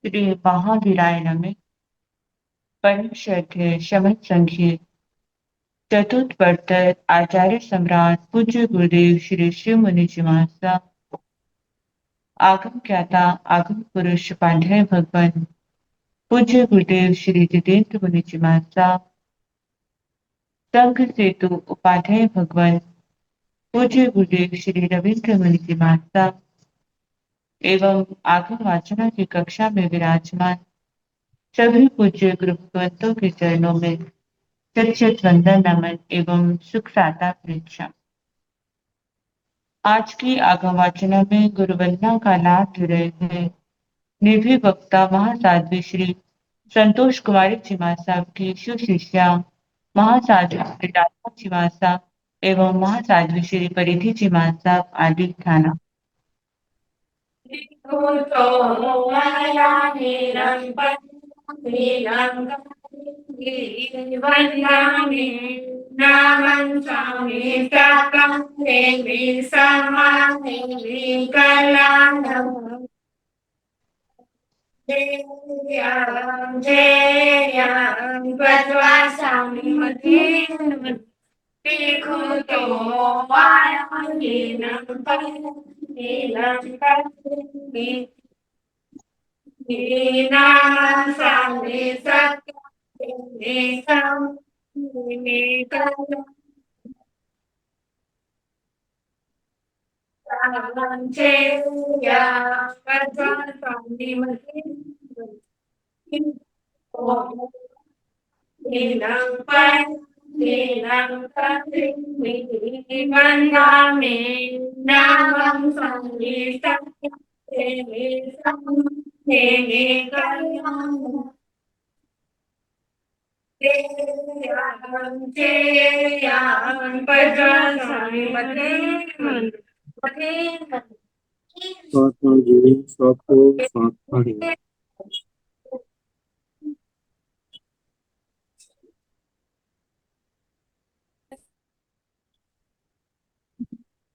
श्री महावीराय नमः। परम श्रद्धेय शमन संघीय चतुर्थ वर्तर आचार्य सम्राट पूज्य गुरुदेव श्री शिव मुनि जी महाराज आगम ज्ञाता आगम पुरुष पांढरे भगवान पूज्य गुरुदेव श्री जितेंद्र मुनि जी महाराज संघ सेतु उपाध्याय भगवान पूज्य गुरुदेव श्री रविंद्र मुनि जी महाराज एवं आगम वाचना की कक्षा में विराजमान सभी पूज्य गुरु भगवंतों के चरणों में शत शत वंदन नमन एवं सुख साता प्रेक्षा। आज की आगम वाचना में गुरु वंदना का लाभ ले रहे हैं निर्भीक वक्ता महासाध्वी श्री संतोष कुमारी चिमा साहब की सुशिष्या महासाध्वी श्री राधा चिमा साहब एवं महासाध्वी श्री परिधि चिमा साहब आदि थाना।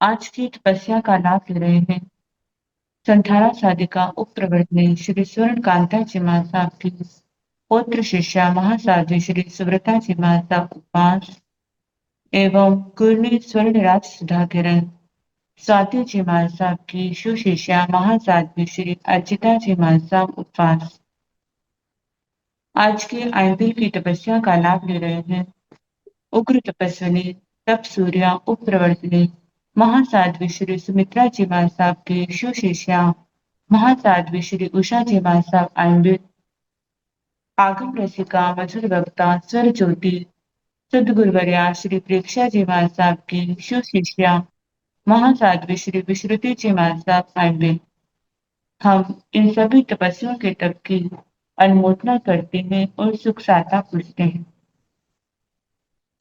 आज की तपस्या का लाभ ले रहे हैं संठारा साधिका उप प्रवर्तनी श्री स्वर्ण कांता जी महासाब की पौत्र शिष्या महासाध्वी श्री सुव्रता जी महासाब उपवास एवं गुरनी स्वर्ण राज सुधा किरण स्वाति जी महासाब की सुशिष्या महासाध्वी श्री अर्चिता जी महासाब उपवास आज के आयंबिल की तपस्या का लाभ ले रहे हैं उग्र तपस्विनी तप सूर्या उप प्रवर्तनी महासाध्वी श्री सुमित्रा जी महासाब की सुशिष्या महासाध्वी श्री उषा जी महासाब आयंबिल आगम रसिका मधुर वक्ता स्वर ज्योति सदगुरुवर्या श्री प्रेक्षा जी महासाब की सुशिष्या महासाध्वी श्री विश्रुति जी महासाब आयंबिल। हम इन सभी तपस्वियों के तप की अनुमोदना करते हैं और सुख साता पूछते हैं।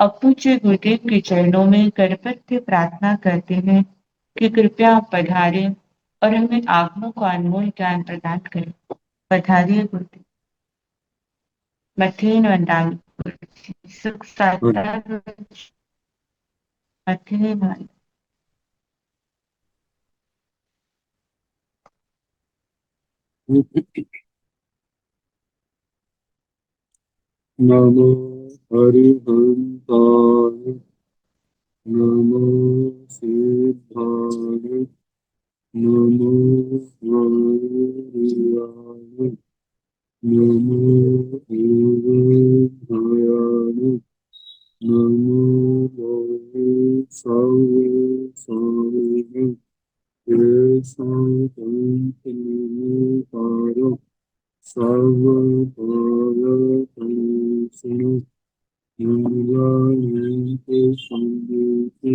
अब पूज्य गुरुदेव के चरणों में करपत्र प्रार्थना करते हैं कि कृपया आप पधारें और हमें आगमों का अनमोल ज्ञान प्रदान करें। पधारिए गुरुदेव। मथेन वंदाल सुख साता मथेन नमो हरिहंताय नमो सिद्धाय नमो वायुर्याय नमो ईश्वराय नमो लोके सर्वे सर्वे येषां तन्त्रिणीकारो सर्वभारतैषिणो मंगलायन्ते सन्देते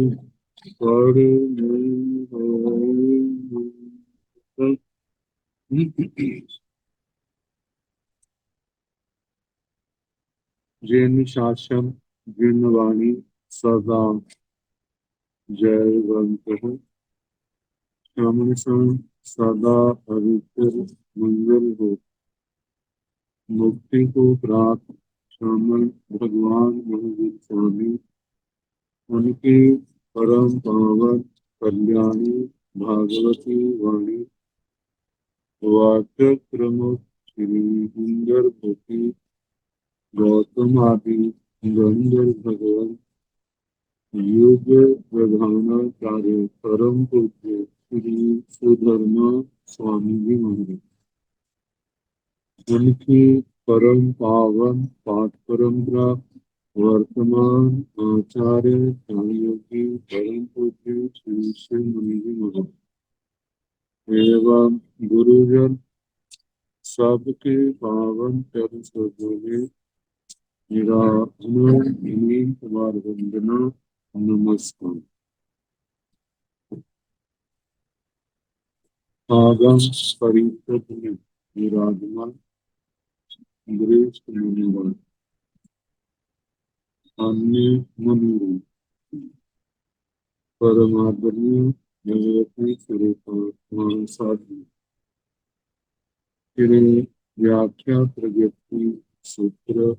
जैन शासन जैन वाणी सदा जयवंत है श्यामन सदा पवित्र मंगल हो मुक्ति को प्राप्त श्यामन भगवान महावीर स्वामी उनकी परम पावन कल्याणी भागवती वाणी वाक्य प्रमुख श्री इंद्र भूति गौतम आदि गंधर्व भगवान युग प्रधानाचार्य परम पूज्य श्री सुधर्मा स्वामी जी महाराज, उनकी परम पावन पाठ परंपरा वर्तमान आचार्य सहयोगी परम पूज्य श्री श्री मुनि जी महाराज एवं गुरुजन सबके पावन चरण सरोज में मेरा विनीत कुमार वंदना नमस्कार। आगम परिषद में विराजमान वरिष्ठ मुनिवर, अन्य मुनि, परमादरणीय भगवती स्वरूपा महासाधु श्री व्याख्या प्रगति सूत्र,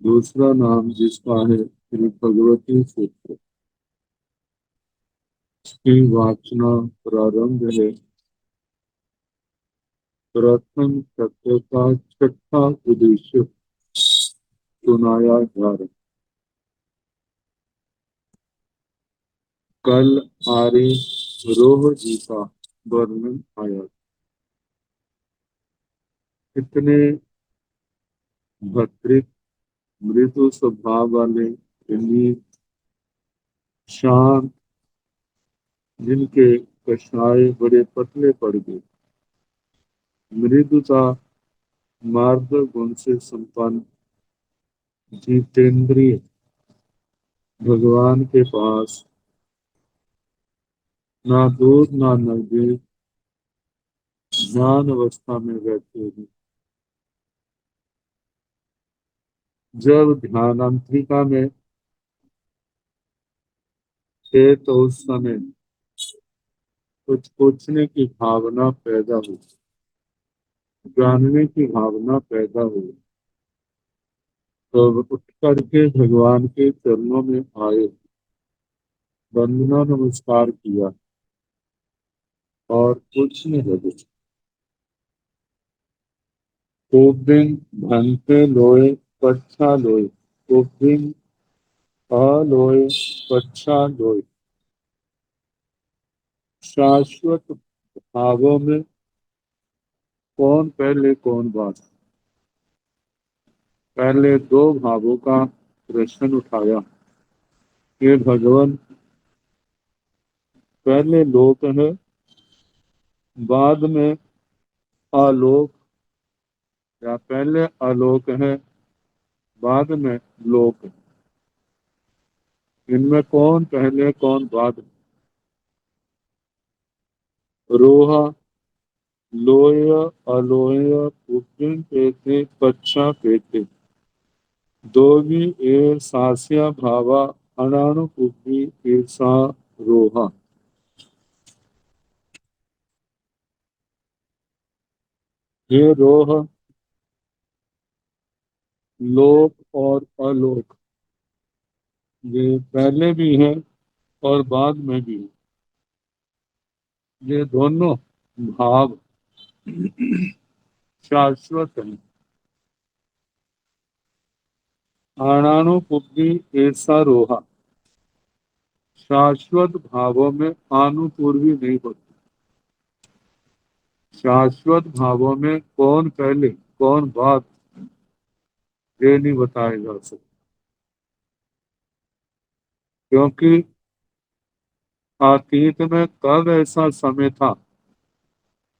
दूसरा नाम जिसका है श्री भगवती सूत्र, इसकी वाचना प्रारंभ है। प्रथम सत्य का छठा उद्देश्य सुनाया जा रहा। कल आर्य रोह जी का वर्णन आया। इतने भद्रित मृदु स्वभाव वाले, इतनी शांत, जिनके कषाय बड़े पतले पड़ गए, मृदुता मार्ग गुण से संपन्न, जितेंद्रिय भगवान के पास ना दूर ना नजदीक ज्ञान अवस्था में बैठे हैं। जब ध्यानांतरिका में थे तो उस समय कुछ पूछने की भावना पैदा हुई, जानने की भावना पैदा हुई। तो उठ करके भगवान के चरणों में आए, वंदना नमस्कार किया और पूछने लगे। कोबिंग भंते लोए पच्छा लोए, कोबिंग अलोए पच्छा लोए। शाश्वत भावों में कौन पहले कौन बाद। पहले दो भावों का प्रश्न उठाया। ये भगवान पहले लोक है, बाद में आलोक, या पहले आलोक है, बाद में लोक है। इनमें कौन पहले कौन बाद। रोहा लोय अलोय पुपिन पेते पच्छा पेते, दोगी ए सास्या भावा अनानु पुपी ईर्षा रोहा। ये रोह लोक और अलोक, ये पहले भी है और बाद में भी है। ये दोनों भाव शाश्वत है। आनानुपुपी ऐसा रोहा, शाश्वत भावों में आनुपूर्वी नहीं होती। शाश्वत भावों में कौन पहले कौन बाद, ये नहीं बताया जा सकता। क्योंकि अतीत में कब ऐसा समय था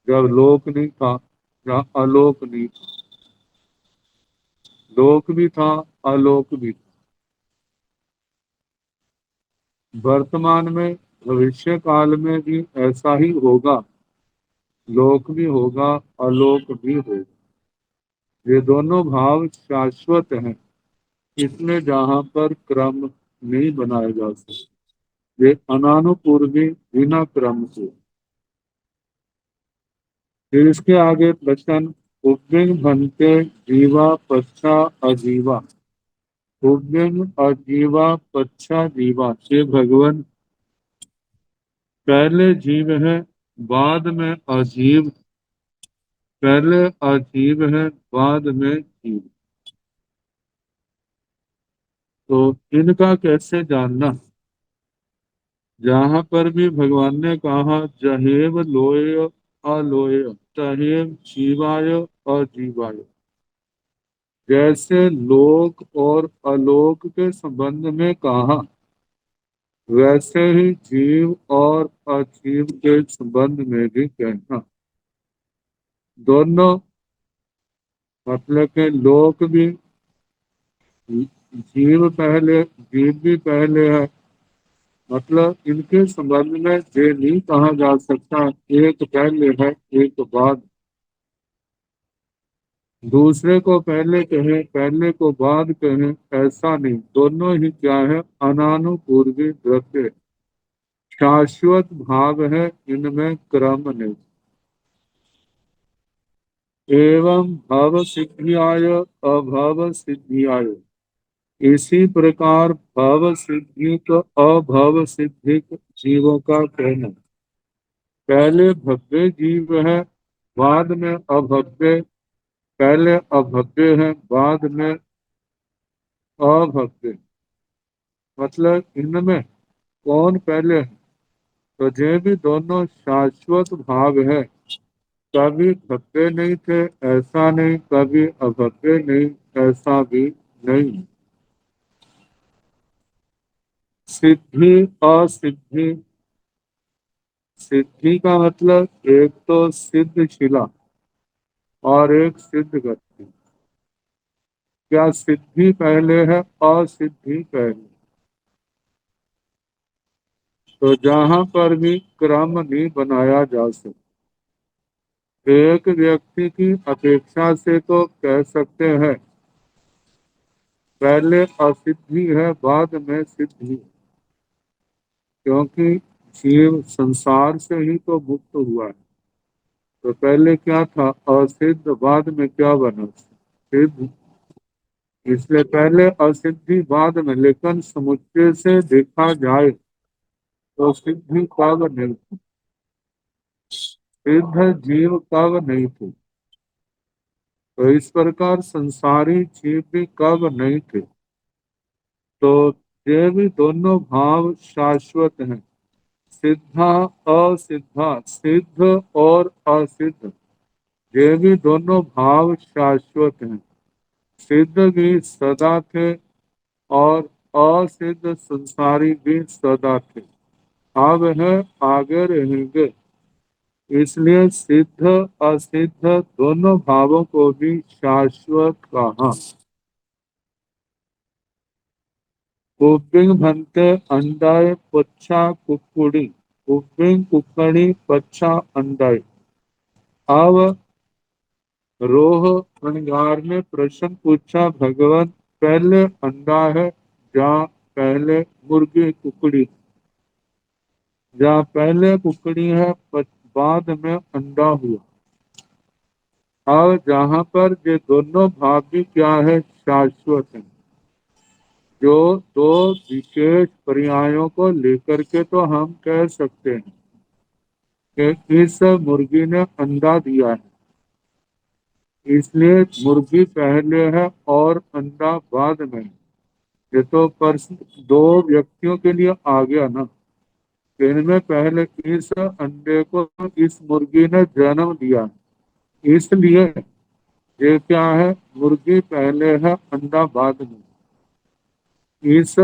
जब लोक नहीं था या अलोक नहीं था। लोक भी था, अलोक भी था। वर्तमान में भविष्य काल में भी ऐसा ही होगा। लोक भी होगा, अलोक भी होगा। ये दोनों भाव शाश्वत हैं। इसमें जहां पर क्रम नहीं बनाया जा सकता। ये अनानुपूर्वी बिना क्रम से। फिर इसके आगे प्रश्न, उद्विग्न भनते जीवा पच्छा अजीवा। उद्विग्न अजीवा पच्छा जीवा, ये भगवान पहले जीव है, बाद में अजीव पहले अजीब है बाद में जीव। तो इनका कैसे जानना। जहां पर भी भगवान ने कहा जहेव लोय अलोय तहेव जीवाय अजीवाय, जैसे लोक और अलोक के संबंध में कहा, वैसे ही जीव और अजीव के संबंध में भी कहना। दोनों मतलब के लोक भी, जीव भी पहले है। मतलब इनके संबंध में ये नहीं कहा जा सकता एक पहले है एक बाद, दूसरे को पहले कहें पहले को बाद कहें, ऐसा नहीं। दोनों ही क्या है, अनानुपूर्वी द्रव्य, शाश्वत भाव है, इनमें क्रम नहीं। एवं भव सिद्धियाय अभव सिद्धियाय, इसी प्रकार भव सिद्धि को अभव सिद्धि जीवों का कहना। पहले भव्य जीव है बाद में अभव्य, पहले अभव्य है बाद में अभव्य। मतलब इनमें कौन पहले है। तो ये भी दोनों शाश्वत भाव है। कभी भव्य नहीं थे ऐसा नहीं, कभी अभव्य नहीं ऐसा भी नहीं। सिद्धि असिद्धि, सिद्धि का मतलब एक तो सिद्ध शिला और एक सिद्ध गति। क्या सिद्धि पहले है असिद्धि पहले। तो जहां पर भी क्रम नहीं बनाया जा सकता। एक व्यक्ति की अपेक्षा से तो कह सकते हैं पहले असिद्धि है बाद में सिद्धि, क्योंकि जीव संसार से ही तो मुक्त हुआ है। तो पहले क्या था असिद्ध, बाद में क्या बना सिद्ध। इसलिए पहले असिद्धि बाद में, लेकिन समुच्चय से देखा जाए तो सिद्धि कब नहीं थी, सिद्ध जीव कब नहीं थी। तो इस प्रकार संसारी जीव भी कब नहीं थे। तो ये भी दोनों भाव शाश्वत हैं। सिद्धा असिद्धा, सिद्ध और असिद्ध, ये भी दोनों भाव शाश्वत हैं। सिद्ध भी सदा थे और असिद्ध संसारी भी सदा थे, अब है आगे रहेंगे। इसलिए सिद्ध असिद्ध दोनों भावों को भी शाश्वत कहा। कुपिंग भंते अंडाए पच्छा कुकुड़ी, कुपिंग कुकड़ी पच्छा अंडाए। अब रोह अणगार ने प्रश्न पूछा, भगवान पहले अंडा है या पहले मुर्गी कुकड़ी। जहाँ पहले कुकड़ी है बाद में अंडा हुआ। और जहाँ पर ये दोनों भाव भी क्या है शाश्वत है। जो दो विशेष पर्यायों को लेकर के तो हम कह सकते हैं कि इस मुर्गी ने अंडा दिया है, इसलिए मुर्गी पहले है और अंडा बाद में। ये तो प्रश्न दो व्यक्तियों के लिए आ गया ना। इनमें पहले इस अंडे को इस मुर्गी ने जन्म दिया, इसलिए ये क्या है, मुर्गी पहले है अंडा बाद में। इस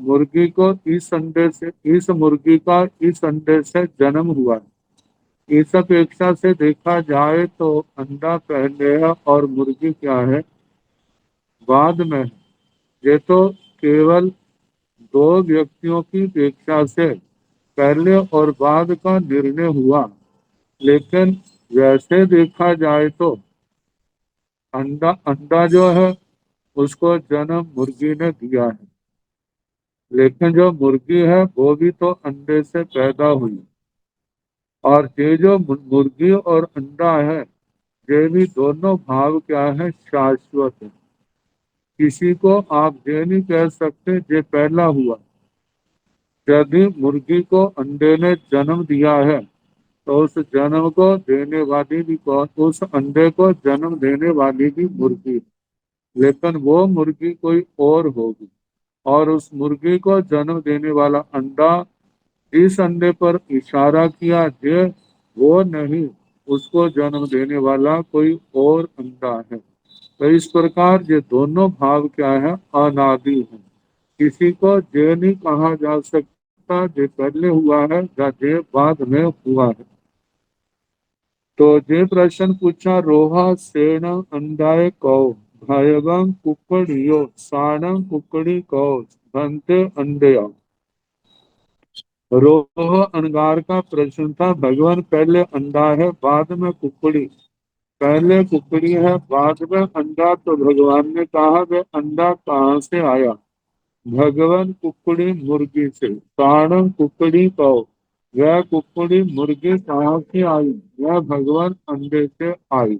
मुर्गी को इस अंडे से, इस मुर्गी का इस अंडे से जन्म हुआ। इस अपेक्षा से देखा जाए तो अंडा पहले है और मुर्गी क्या है बाद में। ये तो केवल दो व्यक्तियों की अपेक्षा से पहले और बाद का निर्णय हुआ। लेकिन वैसे देखा जाए तो अंडा अंडा जो है उसको जन्म मुर्गी ने दिया है, लेकिन जो मुर्गी है वो भी तो अंडे से पैदा हुई। और ये जो मुर्गी और अंडा है ये भी दोनों भाव क्या है शाश्वत है। किसी को आप ये नहीं कह सकते ये पहला हुआ। यदि मुर्गी को अंडे ने जन्म दिया है तो उस जन्म को देने वाली भी कौन, उस अंडे को जन्म देने वाली भी मुर्गी, लेकिन वो मुर्गी कोई और होगी। और उस मुर्गी को जन्म देने वाला अंडा, इस अंडे पर इशारा किया जे वो नहीं, उसको जन्म देने वाला कोई और अंडा है। तो इस प्रकार ये दोनों भाव क्या है, अनादि है। किसी को जे नहीं कहा जा सकता जे पहले हुआ है या जे बाद में हुआ है। तो जे प्रश्न पूछा, रोहा सेण अंडाए कौ, भयवं कुकड़ियो साणं कुकड़ी कौ बनते अंडया। रोह अंगार का प्रश्न था, भगवान पहले अंडा है बाद में कुकड़ी, पहले कुकड़ी है बाद में अंडा, तो भगवान ने कहा वे अंडा कहाँ से आया। भगवान कुकड़ी मुर्गी से, साणं कुकड़ी कौ, वह कुकड़ी मुर्गी कहाँ से आई, वह भगवान अंडे से आई।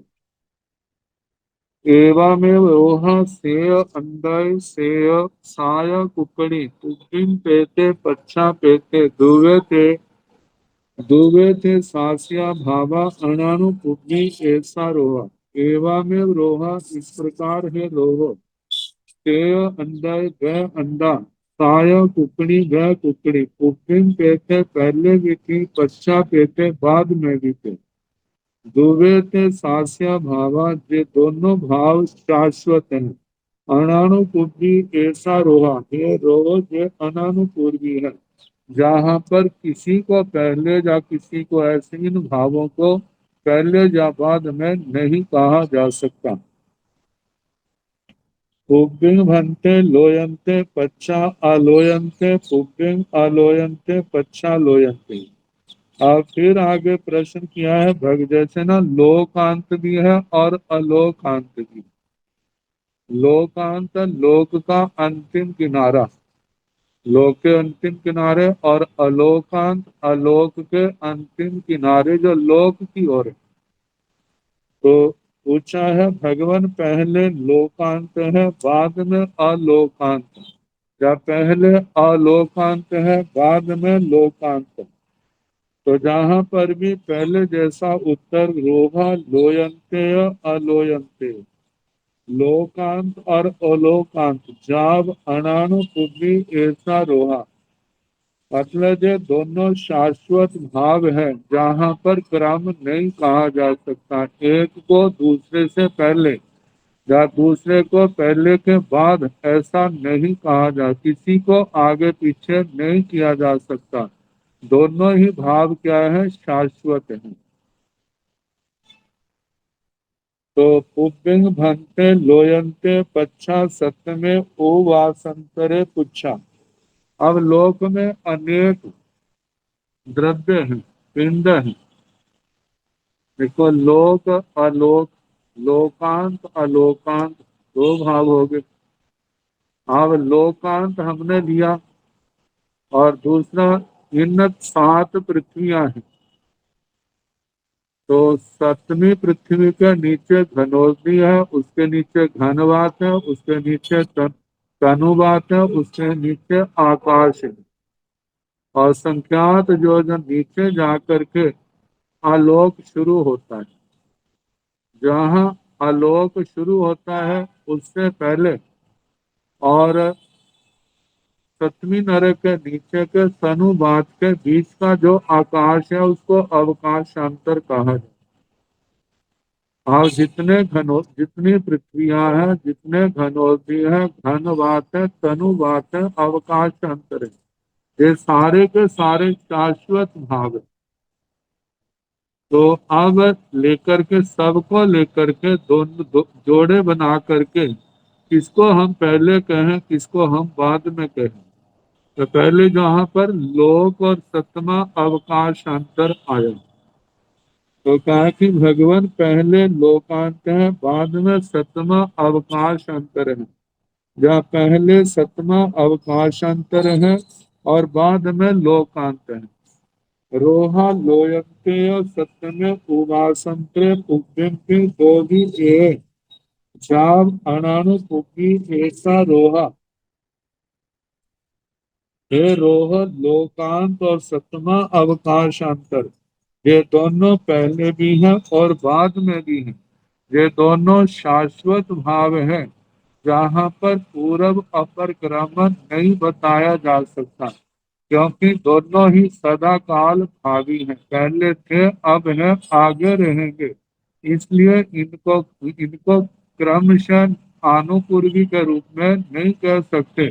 एवमेव रोह सेय अंडय सेय साय कुकड़ी कुकिन पेते पच्छा पेते दुवे थे सासिया भावा अणानु पुग्गी ऐसा रोहा। एवमेव रोहा, इस प्रकार है रोह, सेय अंडय वह अंडा, साय कुकड़ी वह कुकड़ी, कुकिन पेते पहले भी थी पच्छा पेते बाद में भी थे, दुवे थे सास्या भावा, ये दोनों भाव शाश्वत हैं। अनानुपूर्वी ऐसा रोहा, ये रोह ये अनानुपूर्वी है, जहाँ पर किसी को पहले या किसी को ऐसे इन भावों को पहले या बाद में नहीं कहा जा सकता। पुब्बिंग भंते लोयंते पच्छा अलोयंते, पुब्बिंग अलोयंते पच्छा लोयंते। और फिर आगे प्रश्न किया है, भग जैसे ना लोकांत भी है और अलोकांत भी। लोकांत लोक का अंतिम किनारा, लोक के अंतिम किनारे, और अलोकांत अलोक के अंतिम किनारे जो लोक की ओर है। तो पूछा है, भगवान पहले लोकांत है बाद में अलोकांत, या पहले अलोकांत है बाद में लोकांत है। तो जहां पर भी पहले जैसा उत्तर रोहा लोयंते अलोयंते, लोकांत और अलोकांत, जाब अनानु पुगी ऐसा रोहा, मतलब ये दोनों शाश्वत भाव है, जहां पर क्रम नहीं कहा जा सकता, एक को दूसरे से पहले या दूसरे को पहले के बाद ऐसा नहीं कहा जा, किसी को आगे पीछे नहीं किया जा सकता। दोनों ही भाव क्या है, शाश्वत है। तो पुब्बिंग भंते लोयंते पच्छा सत्य में ओ वासंतरे पुच्छा। अब लोक में अनेक द्रव्य हैं, पिंड हैं। देखो लोक अलोक, लोकांत अलोकांत, दो भाव हो गए। अब लोकांत हमने लिया, और दूसरा इन 7 पृथ्वियां हैं। तो 7वीं पृथ्वी के नीचे धनोल्टी है, उसके नीचे घनवात है, उसके नीचे तनुवात है, उसके नीचे आकाश है। और संख्यात जो नीचे जाकर के आलोक शुरू होता है, जहाँ आलोक शुरू होता है उससे पहले, और 7वीं नरक के नीचे के तनुवात के बीच का जो आकाश है उसको अवकाशांतर कहा जाता है। और जितनी पृथ्वियां हैं, जितने घनोत्री हैं, घनवात है, तनुवात है, अवकाश अंतर है, ये सारे के सारे शाश्वत भाव है। तो अब लेकर के सबको लेकर के दोनों जोड़े बना करके किसको हम पहले कहें किसको हम बाद में कहें। तो पहले जहां पर लोक और सतमा अवकाशांतर आया, तो कहा कि भगवान पहले लोकांत है बाद में सतमा अवकाशांतर है, जहाँ पहले सतमा अवकाशांतर है और बाद में लोकांत है। रोहा लोयंते सत्यमे उवासंत्रे पुग्यंते दो भी ए, जाम अनानु पुगी ऐसा रोहा। हे रोह लोकांत और सतमा अवकाशांतर, ये दोनों पहले भी हैं और बाद में भी हैं। ये दोनों शाश्वत भाव है, जहाँ पर पूर्व अपर क्रमण नहीं बताया जा सकता, क्योंकि दोनों ही सदा काल भावी हैं। पहले थे, अब है, आगे रहेंगे। इसलिए इनको इनको क्रमशः आनुपूर्वी के रूप में नहीं कह सकते।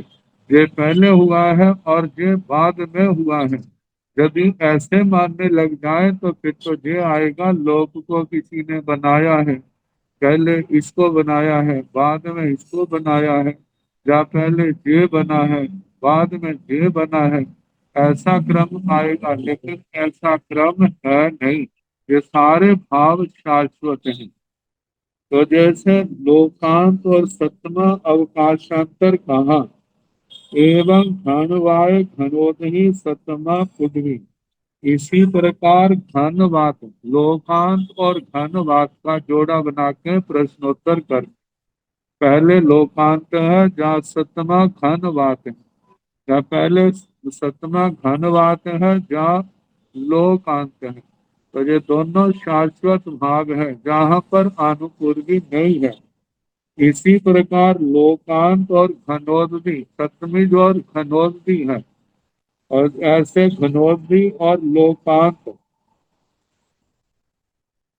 ये पहले हुआ है और ये बाद में हुआ है। यदि ऐसे मानने लग जाए तो फिर तो ये आएगा, लोक को किसी ने बनाया है, पहले इसको बनाया है, बाद में इसको बनाया है, या पहले ये बना है, बाद में ये बना है। ऐसा क्रम आएगा, लेकिन ऐसा क्रम है नहीं। ये सारे भाव शाश्वत हैं। तो जैसे लोकांत और सतमा अवकाशांतर कहा, एवं घनवाय घनोदही सतमा पृथ्वी, इसी प्रकार घनवात, लोकांत और घनवात का जोड़ा बना के प्रश्नोत्तर कर। पहले लोकांत है जहाँ सतमा घनवात है, या पहले सतमा घनवात है जहाँ लोकांत है। तो ये दोनों शाश्वत भाग है, जहाँ पर आनुपूर्वी नहीं है। इसी प्रकार लोकांत और घनोदधी, सतमिज और घनोदधी है, और ऐसे घनोदधी और लोकांत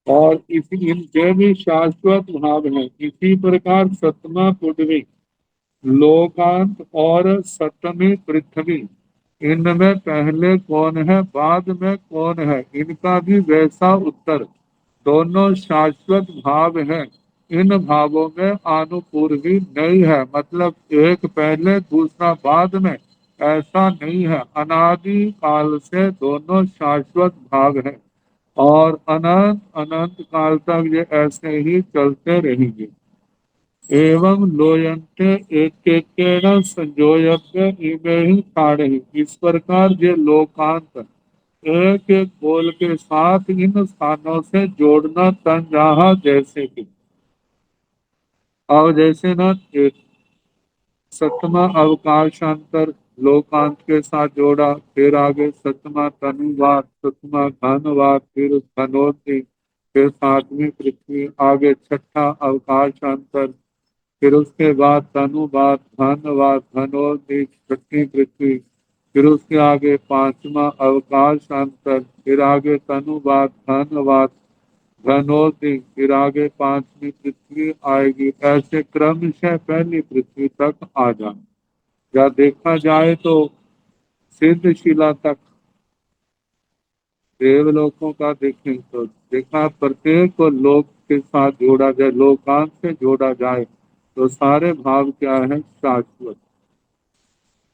और इसी इनके भी शाश्वत भाव है। इसी प्रकार सतमा पृथ्वी, लोकांत और सतमी पृथ्वी, इनमें पहले कौन है, बाद में कौन है, इनका भी वैसा उत्तर। दोनों शाश्वत भाव है। इन भावों में आनुपूर्वी नहीं है, मतलब एक पहले दूसरा बाद में, ऐसा नहीं है। अनादि काल से दोनों शाश्वत भाव है, और अनंत अनंत काल तक ये ऐसे ही चलते रहेंगे। एवं लोयंते एक एक संजोयव्य इमे ही ताड़े, इस प्रकार ये लोकांत एक एक बोल के साथ इन स्थानों से जोड़ना तन जहा, जैसे कि और जैसे न एक सतमा अवकाशांतर लोकांत के साथ जोड़ा, फिर आगे सतमा तनुवाद, सतमा घनवाद, फिर घनोत्ति, फिर सातवीं पृथ्वी, आगे छठा अवकाशांतर, फिर उसके बाद तनुवाद, धनवाद, घनोत्ति, छठी पृथ्वी, फिर उसके आगे पांचवा अवकाशांतर, फिर आगे तनुवाद, धनवाद, धनोती, फिर आगे पांचवी पृथ्वी आएगी। ऐसे क्रमशः पहली पृथ्वी तक आ जाए। या देखा जाए तो सिद्ध शिला तक, देवलोकों का देखें तो देखा, प्रत्येक को लोक के साथ जोड़ा जाए, लोकांत से जोड़ा जाए, तो सारे भाव क्या है, शाश्वत।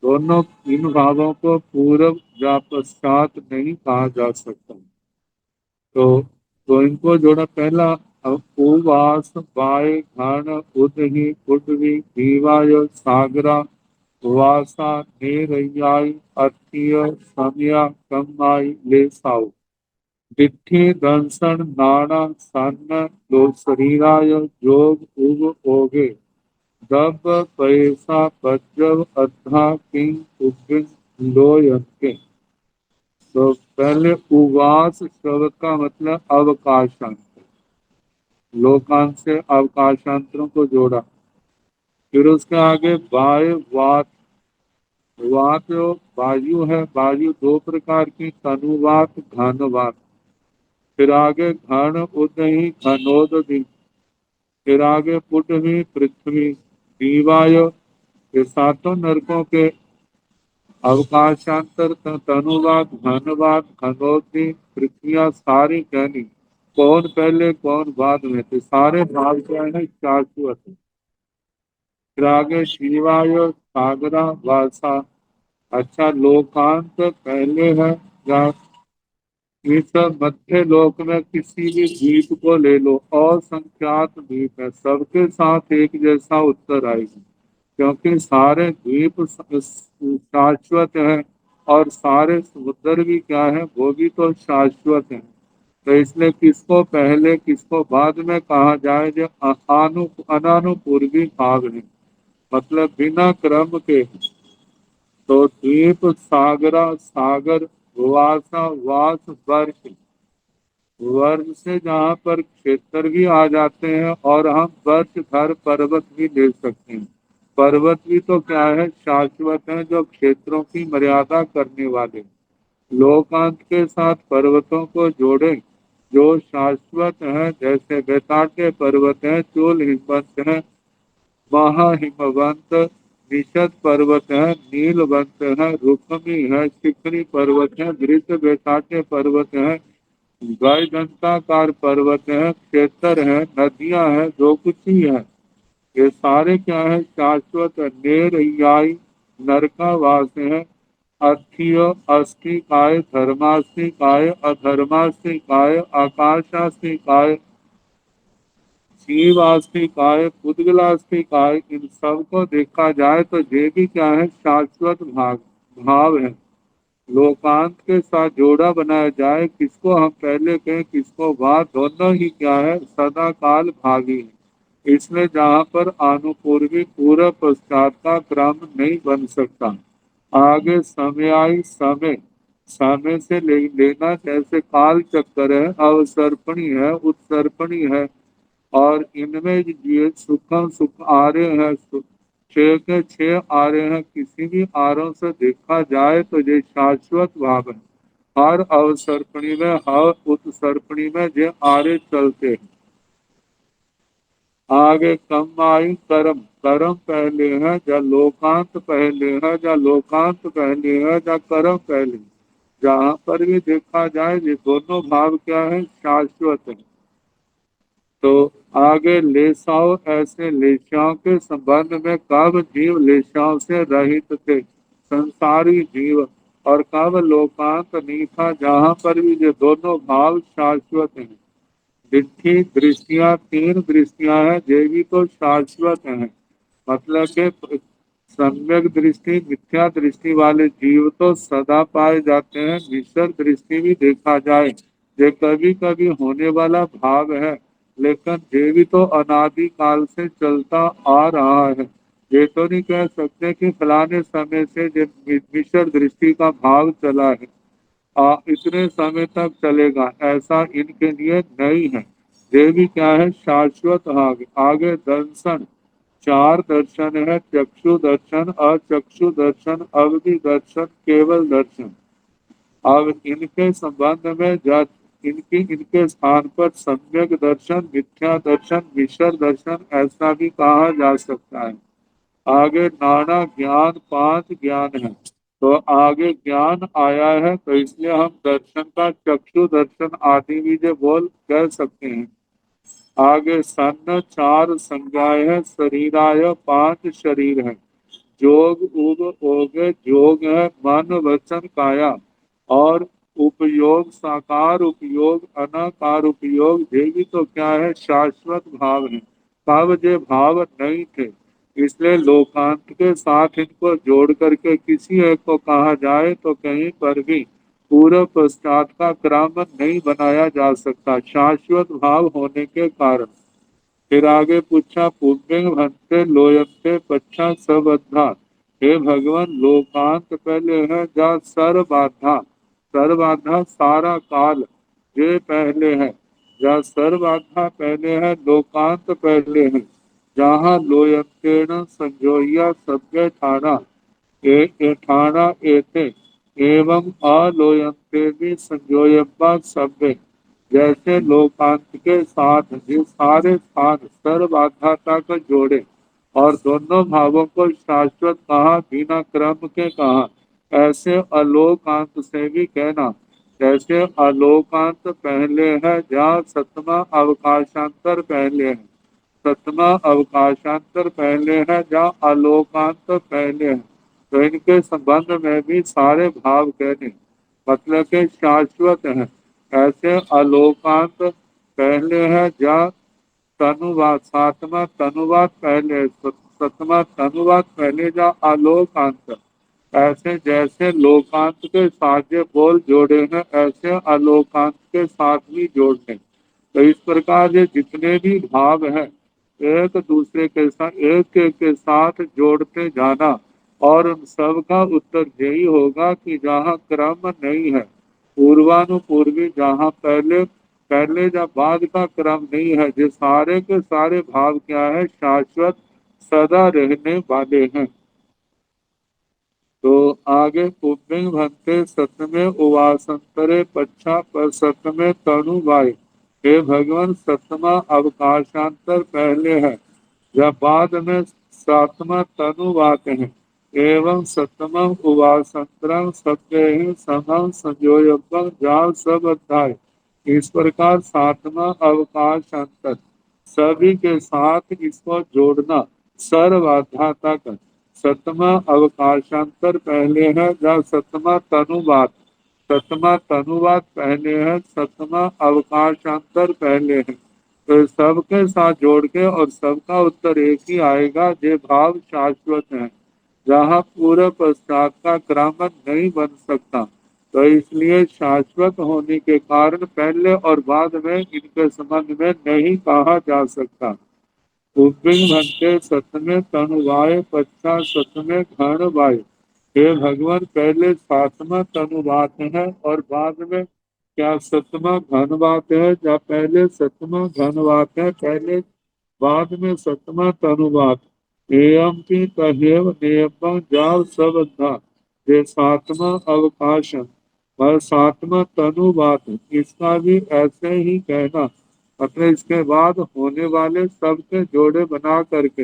दोनों इन भावों को पूर्व या पश्चात नहीं कहा जा सकता। तो इनको जोड़ा पहला, उवास वाय घन उदही उडवी दीवाय सागरा वासा नेरयाई अत्य समया कमाई ले साउ डिठी दंसन नाना सन्न लो शरीराय जोग उग ओगे दब पैसा बज्रव अद्धा किंग उगिन लोयंके। तो पहले उवास शब्द का मतलब अवकाशांतर, लोकांत से अवकाशांतरों को जोड़ा। फिर उसके आगे वायु वात, वात जो वायु है, वायु दो प्रकार की, तनुवात घनवात। फिर आगे घन उदही घनोदधि, फिर आगे पुटवी पृथ्वी दीवाय, ये सातों नरकों के अवकाशांतर, तनुवाद, धनवाद, खनोती, पृथ्वियां सारी कहनी, कौन पहले कौन बाद में थे, सारे भाव क्या है, शाश्वत है। फिर आगे शिवाय सागरा वासा, अच्छा लोकांत पहले है, या इस मध्य लोक में किसी भी द्वीप को ले लो, असंख्यात द्वीप है, सबके साथ एक जैसा उत्तर आएगा, क्योंकि सारे द्वीप शाश्वत हैं, और सारे समुद्र भी क्या है, वो भी तो शाश्वत हैं। तो इसलिए किसको पहले किसको बाद में कहा जाए, जो अनानुपूर्वी भाव है, मतलब बिना क्रम के। तो द्वीप सागरा सागर, वासा वास वर्ष, वर्ष से जहाँ पर क्षेत्र भी आ जाते हैं और हम वर्ष भर पर्वत भी ले सकते हैं। पर्वत भी तो क्या है, शाश्वत है, जो क्षेत्रों की मर्यादा करने वाले। लोकांत के साथ पर्वतों को जोड़े जो शाश्वत है, जैसे बेताटे पर्वत है, चोल हिमवंत है, महाहिमवंत, निषद पर्वत है, नीलवंत है, रुक्मी है, शिखरी पर्वत है, वृत्त बेताटे पर्वत है, गाय दंताकार पर्वत है, क्षेत्र है, नदियां हैं, जो कुछ ही है, ये सारे क्या है, शाश्वत है। नेरयाई नरकावास है, अर्थियो अस्थिकाय, धर्मास्थिकाय, अधर्मास्थिकाय, आकाशास्थिकाय, शिवास्थिकाय, पुद्गलास्थिकाय, इन सबको देखा जाए तो ये भी क्या है, शाश्वत भाव है। लोकांत के साथ जोड़ा बनाया जाए, किसको हम पहले कहें किसको बाद, दोनों ही क्या है, सदा काल भागी है। इसमें जहाँ पर अनुपूर्वी पूर्व पश्चात का क्रम नहीं बन सकता। आगे समयाई समय, समय से लेना, जैसे काल चक्कर है, अवसर्पणी है, उत्सर्पणी है, और इनमें ये सुखम सुख आ रहे हैं, छह के छह आ रहे हैं, किसी भी आरों से देखा जाए तो ये शाश्वत भाव है। हर अवसर्पणी में, हर उत्सर्पणी में ये आरे चलते हैं। आगे कमाई कर्म, कर्म पहले है या लोकांत पहले है, या लोकांत पहले है या कर्म पहले। जहाँ पर भी देखा जाए ये दोनों भाव क्या है, शाश्वत है। तो आगे लेसाओ, ऐसे लेशाओं के संबंध में कब जीव लेशाओं से रहित थे, संसारी जीव, और कब लोकांत नहीं था, जहाँ पर भी ये दोनों भाव शाश्वत हैं। दिट्ठी दृष्टियां, तीन दृष्टियां हैं, ये भी तो शाश्वत हैं। मतलब के सम्यक दृष्टि, मिथ्या दृष्टि वाले जीव तो सदा पाए जाते हैं। मिश्र दृष्टि भी देखा जाए, ये कभी कभी होने वाला भाव है, लेकिन ये भी तो अनादि काल से चलता आ रहा है। ये तो नहीं कह सकते कि फलाने समय से ये मिश्र दृष्टि का भाव चला है, इतने समय तक चलेगा, ऐसा इनके लिए नहीं है। ये भी क्या है, शाश्वत। आगे दर्शन, चार दर्शन है, चक्षु दर्शन, अचक्षु दर्शन, अवधि दर्शन, केवल दर्शन। अब इनके संबंध में इनकी इनके स्थान पर सम्यक दर्शन, मिथ्या दर्शन, मिश्र दर्शन, ऐसा भी कहा जा सकता है। आगे नाना ज्ञान, पांच ज्ञान है, तो आगे ज्ञान आया है, तो इसलिए हम दर्शन का चक्षु दर्शन आदि भी जो बोल कह सकते हैं। आगे सन्न, चार संज्ञाएं है, शरीराय, पांच शरीर है, जोग उग ओग जोग है, मन वचन काया, और उपयोग साकार उपयोग अनाकार उपयोग, ये भी तो क्या है, शाश्वत भाव है। तब ये भाव नहीं थे, इसलिए लोकांत के साथ इनको जोड़ करके किसी एक को कहा जाए तो कहीं पर भी पूर्व पश्चात का क्रम नहीं बनाया जा सकता, शाश्वत भाव होने के कारण। फिर आगे पूछा, पुण्य भंते लोयंते पच्छा सबद्धा, हे भगवान लोकांत पहले है जा सर बाधा, सर बाधा सारा काल ये पहले है, जा सर बाधा पहले है, लोकांत पहले है। जहाँ लोयंतेन संजोया सभ्य ठाना, ठाना एते, एवं अलोयंते भी संजोयम्बा सभ्य। जैसे लोकांत के साथ ये सारे स्थान सर्वबाधा को जोड़े और दोनों भावों को शाश्वत कहा, बिना क्रम के कहा, ऐसे अलोकांत से भी कहना। जैसे अलोकांत पहले है, जहाँ सतमा अवकाशांतर पहले है, सतमा अवकाशांतर पहले है, जहाँ आलोकांत पहले है, तो इनके संबंध में भी सारे भाव कहने, मतलब के शाश्वत है। ऐसे आलोकांत पहले है, जहाँ तनुवाद, सातवा तनुवाद पहले, सतमा तनुवाद पहले, जहाँ आलोकांत। ऐसे जैसे लोकांत के साथ ये बोल जोड़े हैं, ऐसे आलोकांत के साथ भी जोड़ने। तो इस प्रकार ये जितने भी भाव हैं, एक दूसरे के साथ एक एक के साथ जोड़ते जाना, और उन सब का उत्तर यही होगा कि जहाँ क्रम नहीं है, पूर्वानुपूर्वी, जहाँ पहले पहले या बाद का क्रम नहीं है। ये सारे के सारे भाव क्या है, शाश्वत सदा रहने वाले हैं। तो आगे पुब्बिंग भंते सतमे उवासंतरे पच्छा पर सतमे तनु वाय। हे भगवान, सतमा अवकाशांतर पहले है या बाद में सातवा तनुवात है। एवं सतमम उवासंतरम सत्य ही समम संयोजकम जाल सब अध्याय। इस प्रकार सातवां अवकाश अंतर सभी के साथ इसको जोड़ना सर्वाध्याता कर। सतमा अवकाशांतर पहले है या सतमा तनुवाद, सतमा तनुवाद पहले है, सतमा अवकाशांतर पहले है। तो सबके साथ जोड़ के और सबका उत्तर एक ही आएगा। ये भाव शाश्वत है, जहाँ पूर्व पश्चात का क्रम नहीं बन सकता। तो इसलिए शाश्वत होने के कारण पहले और बाद में इनके संबंध में नहीं कहा जा सकता। उपबिंग भंते सतमे तनुवाय पच्चा सतमे घन वाय। हे भगवान, पहले सातवा तनुवात है और बाद में क्या सतमा घनवात है, या पहले सतमा घनवात है, पहले बाद में सतमा तनुवात। एवं की तहेव नियम जाल सब था। ये सातवा अवकाश और सातवा तनुवात, इसका भी ऐसे ही कहना। मतलब इसके बाद होने वाले सबके जोड़े बना करके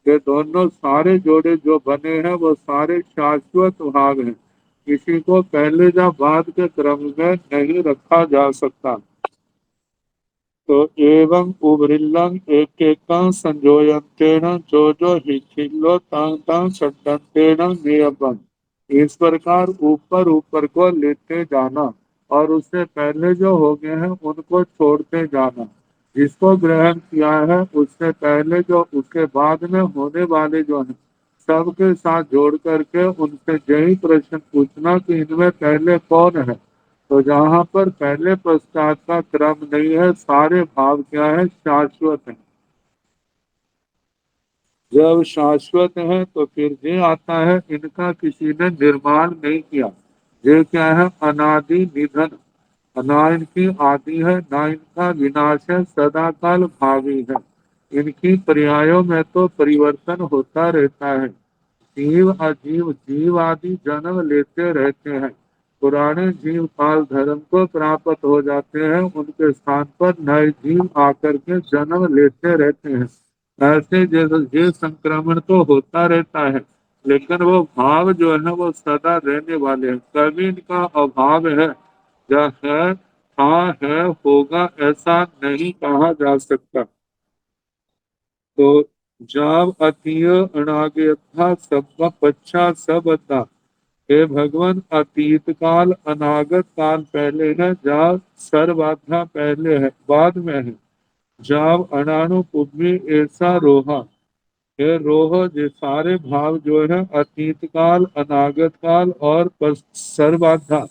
ये दोनों सारे जोड़े जो बने हैं वो सारे शाश्वत भाग हैं। किसी को पहले या बाद के क्रम में नहीं रखा जा सकता। तो एवं उभरिल्लंग एक एक संजोयंतेन जो जो हिखिल्लो तांग तांग छट्टंतेन नियमं। इस प्रकार ऊपर ऊपर को लेते जाना और उससे पहले जो हो गए हैं उनको छोड़ते जाना। जिसको ग्रहण किया है उससे पहले जो उसके बाद में होने वाले जो है सबके साथ जोड़ करके उनसे यही प्रश्न पूछना कि इनमें पहले कौन है। तो जहाँ पर पहले पश्चात का क्रम नहीं है, सारे भाव क्या है, शाश्वत है। जब शाश्वत है तो फिर ये आता है इनका किसी ने निर्माण नहीं किया। ये क्या है, अनादि निधन, ना इनकी आदि है ना इनका विनाश है, सदा काल भावी है। इनकी पर्यायों में तो परिवर्तन होता रहता है। जीव अजीव जीव आदि जन्म लेते रहते हैं। पुराने जीव काल धर्म को प्राप्त हो जाते हैं, उनके स्थान पर नए जीव आकर के जन्म लेते रहते हैं। ऐसे जैसे ये संक्रमण तो होता रहता है, लेकिन वो भाव जो है वो सदा रहने वाले हैं। कभी इनका अभाव है या है, हाँ है, होगा, ऐसा नहीं कहा जा सकता। तो जाव अतीय अनागता सब पच्छा सब था। हे भगवान, अतीत काल अनागत काल पहले है, जाव सर्वाधा पहले है, बाद में है। जाव अनानु पुब्बी ऐसा रोहा। ये रोह, ये सारे भाव जो है अतीत काल अनागत काल और सर्वाधा,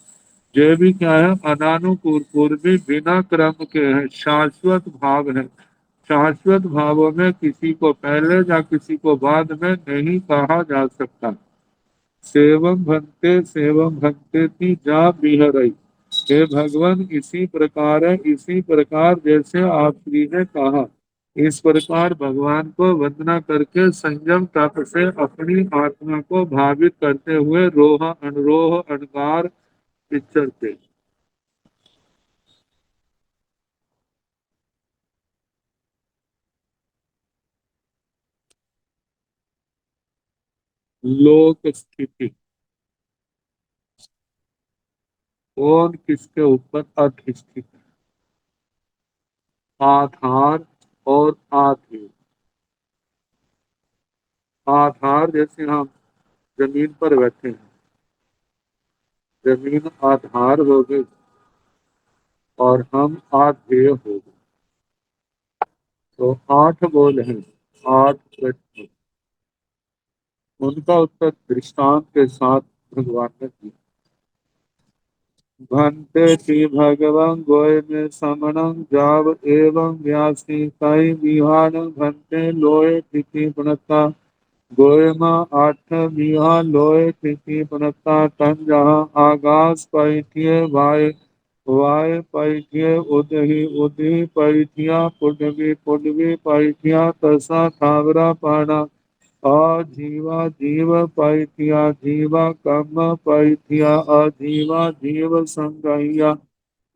ये भी क्या है, अनानुपूर पूर्वी बिना क्रम के हैं, शाश्वत भाव है। शाश्वत भावों में किसी को पहले या किसी को बाद में नहीं कहा जा सकता। सेवम भंते थी जा बिहरई। हे भगवान, इसी प्रकार है, इसी प्रकार जैसे आप जी ने कहा, इस प्रकार भगवान को वंदना करके संयम तप से अपनी आत्मा को भावित करते हुए रोह अनरोह अनगार विचरते। लोक स्थिति, कौन किसके ऊपर अधिष्ठित है। आधार और आधेय। आधार जैसे हम जमीन पर बैठे हैं, जमीन आधार हो गई और हम आधेय हो गए। तो आठ बोल हैं, आठ प्रश्न, उनका उत्तर दृष्टांत के साथ भगवान ने दिया। भंते श्री भगवान गोय में समणं जाव एवं व्यासी कई विहान भंते लोय तिथि पुनता। गोय मा आठ विहा लोय तिथि पुनता तन जहाँ आगास पैठिए भाई। वाय पैठ्य उदही उदही पैठिया पुडवी पुडवी पैठिया तसा थावरा पाना अजीवा जीव पैठिया जीवा कम पैठिया अजीवा जीव संगह्या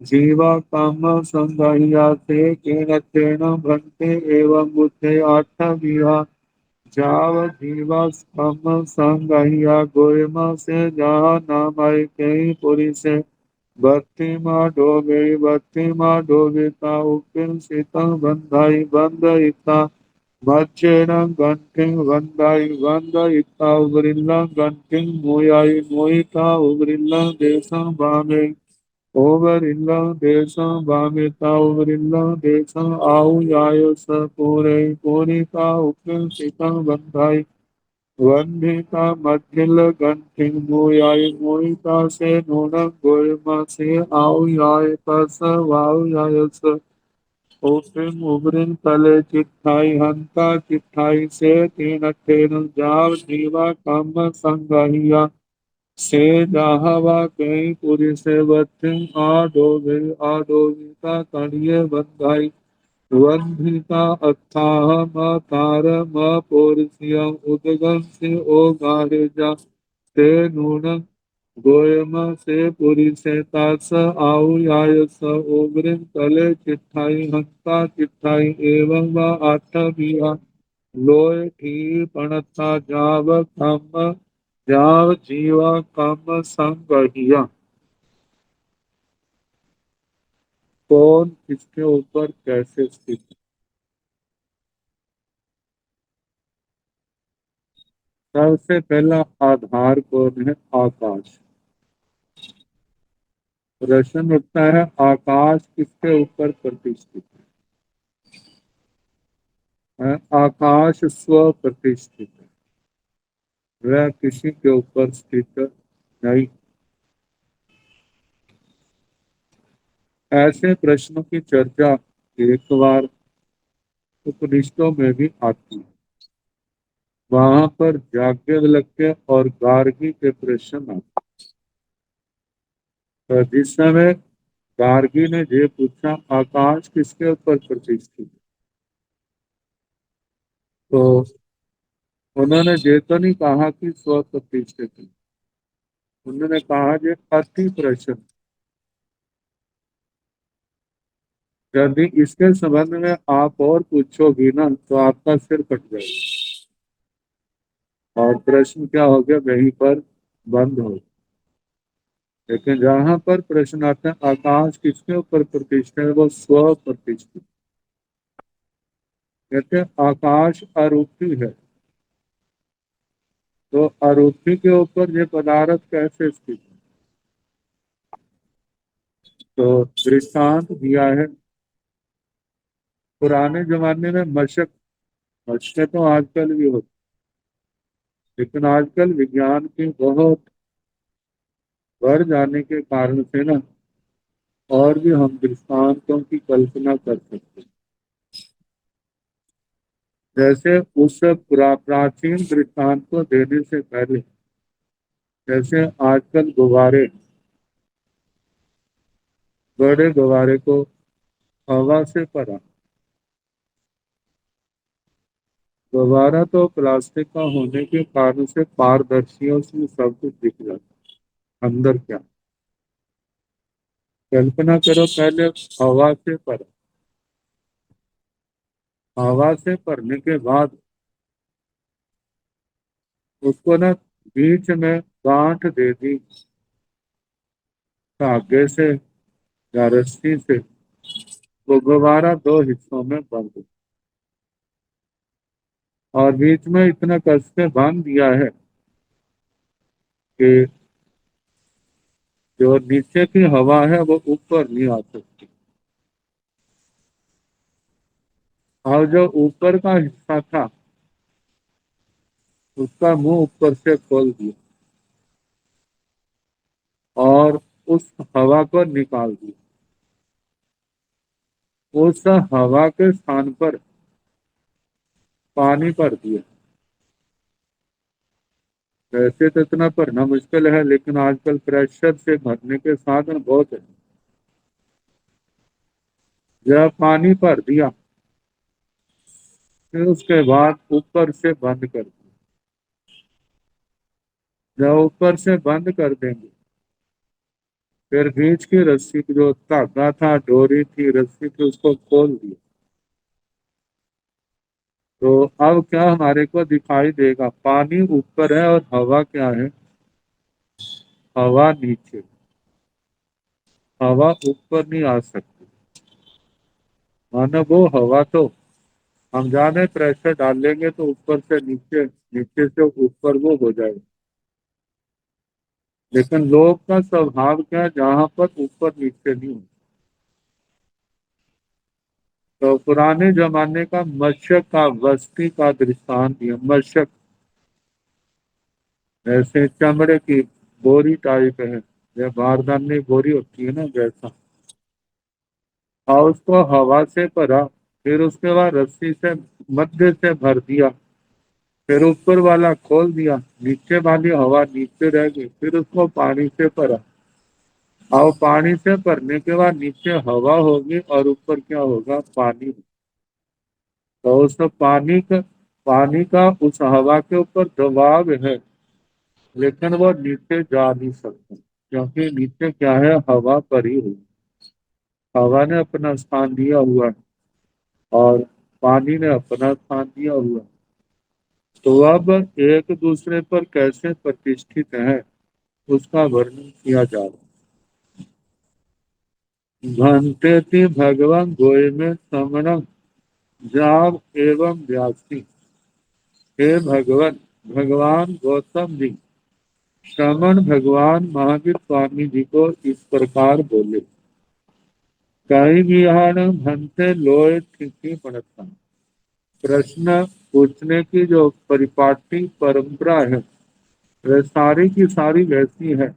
जीवा कम संगह्या ते केन तेन भंते एवं बुद्धे आठ विहा जाव जीवा कम संगह्या गोयम से जहा नामय कई पुरी से भक्ति मा डोबेता उकिम सीतं बंधाई बंध इता मच्चेन गंटिंग बंधाई बंध इता उबरिल्ला गंटिंग मोयाई मोहिता उबरिल्ला देशं बामे ओबरिल्ला देशं बामेता उबरिल्ला देशं आउ यायो स पूरे पूरिता उकिम सीतं बंधाई वंदिता मथिल गंठिंग मोयाई मोहिता से नूनक गोयमा से आउ याय पस वाउ यायस ओपिम उबरिन तले चिट्ठाई हंता चिट्ठाई से तीन अठेन जाव जीवा कम संगहिया से जाहवा कई पुरी से वथिन आडोविता कणिये बंधाई वंधिता अथाह म तार म पोरसियम उदगम से ओ गारेजा ते नूनम गोयम से पुरी से तास आउ याय स ओग्रिम तले चिट्ठाई हंता चिट्ठाई एवं व आठ बिया लोय ठी पणता जाव कम जाव जीवा कम संगहिया कौन किसके ऊपर कैसे स्थित सबसे पहला आधार कौन है आकाश प्रश्न उठता है आकाश किसके ऊपर प्रतिष्ठित है आकाश स्व प्रतिष्ठित है वह किसी के ऊपर स्थित नहीं ऐसे प्रश्नों की चर्चा एक बार उपनिषदों में भी आती है वहां पर याज्ञवल्क्य और गार्गी के प्रश्न आते हैं। तो जिस समय गार्गी ने ये पूछा आकाश किसके ऊपर प्रतिष्ठित है तो उन्होंने ये तो नहीं कहा कि स्व प्रतिष्ठित है उन्होंने कहा ये अति प्रश्न यदि इसके संबंध में आप और पूछोगी ना तो आपका सिर कट जाएगा और प्रश्न क्या हो गया वहीं पर बंद हो गया। लेकिन जहां पर प्रश्न आता है आकाश किसके ऊपर प्रतिष्ठित है वो स्व प्रतिष्ठित कहते हैं आकाश आरोपी है तो आरोपी के ऊपर ये पदार्थ कैसे स्थित है तो दृष्टांत दिया है पुराने जमाने में मशक मशकें तो आजकल भी होती लेकिन आजकल विज्ञान की बहुत बढ़ जाने के कारण से ना और भी हम दृष्टांतों की कल्पना कर सकते हैं जैसे उस प्राचीन दृष्टांत को देने से पहले जैसे आजकल गुब्बारे बड़े गुब्बारे को हवा से भरा गुब्बारा तो प्लास्टिक का होने के कारण से पारदर्शियों से सब कुछ दिख जाता है अंदर क्या कल्पना करो पहले हवा से भरा हवा से भरने के बाद उसको ना बीच में गांठ दे दी धागे से या रस्सी से वो गुब्बारा दो हिस्सों में बंद हो और बीच में इतना कस के बांध दिया है कि जो नीचे की हवा है वो ऊपर नहीं आ सकती और जो ऊपर का हिस्सा था उसका मुंह ऊपर से खोल दिया और उस हवा को निकाल दिया उस हवा के स्थान पर पानी भर दिया वैसे तो इतना भरना मुश्किल है लेकिन आजकल प्रेशर से भरने के साधन बहुत है जब पानी भर दिया फिर उसके बाद ऊपर से बंद कर दिया। जब ऊपर से बंद कर देंगे फिर बीच की रस्सी की जो धागा था, डोरी थी, रस्सी थी, उसको खोल दिया। तो अब क्या हमारे को दिखाई देगा? पानी ऊपर है और हवा क्या है? हवा नीचे। हवा ऊपर नहीं आ सकती, मानो वो हवा तो हम जाने प्रेशर डालेंगे तो ऊपर से नीचे, नीचे से ऊपर वो हो जाएगा। लेकिन लोग का स्वभाव क्या है, जहां पर ऊपर नीचे नहीं हो। तो पुराने जमाने का मशक का बस्ती का दृष्टांत दिया। मशक ऐसे चमड़े की बोरी टाइप है, या बारदाने बोरी होती है ना, जैसा। और उसको हवा से भरा, फिर उसके बाद रस्सी से मध्य से भर दिया, फिर ऊपर वाला खोल दिया, नीचे वाली हवा नीचे रह गई, फिर उसको पानी से भरा। और पानी से भरने के बाद नीचे हवा होगी और ऊपर क्या होगा? पानी। तो उस पानी का उस हवा के ऊपर दबाव है, लेकिन वो नीचे जा नहीं सकता, क्योंकि नीचे क्या है? हवा भरी हुई। हवा ने अपना स्थान दिया हुआ है और पानी ने अपना स्थान दिया हुआ है। तो अब एक दूसरे पर कैसे प्रतिष्ठित है उसका वर्णन किया जा रहा है। घंटेति भगवान गोय में समणम जाव एवं व्यासी। हे भगवान, भगवान गौतम जी श्रमण भगवान महावीर स्वामी जी को इस प्रकार बोले। कई विहार भंते लोय थिति पड़ता। प्रश्न पूछने की जो परिपाटी परंपरा है वह सारी की सारी वैसी है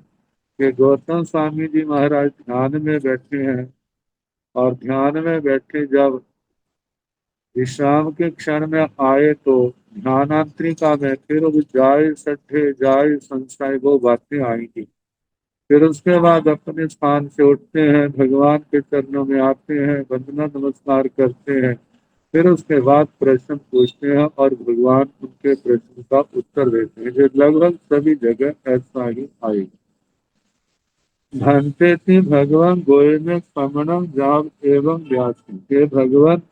कि गौतम स्वामी जी महाराज ध्यान में बैठे हैं, और ध्यान में बैठे जब विश्राम के क्षण में आए तो ध्यानांतरिका में फिर वो जाय सठे जाय संशय वो बातें आएंगी। फिर उसके बाद अपने स्थान से उठते हैं, भगवान के चरणों में आते हैं, वंदना नमस्कार करते हैं। फिर उसके बाद प्रश्न पूछते हैं और भगवान उनके प्रश्न का उत्तर देते हैं। जो लगभग सभी जगह ऐसा ही आएगा। भंते थी भगवान गोये में समणम जाव एवं व्यासी। हे भगवान,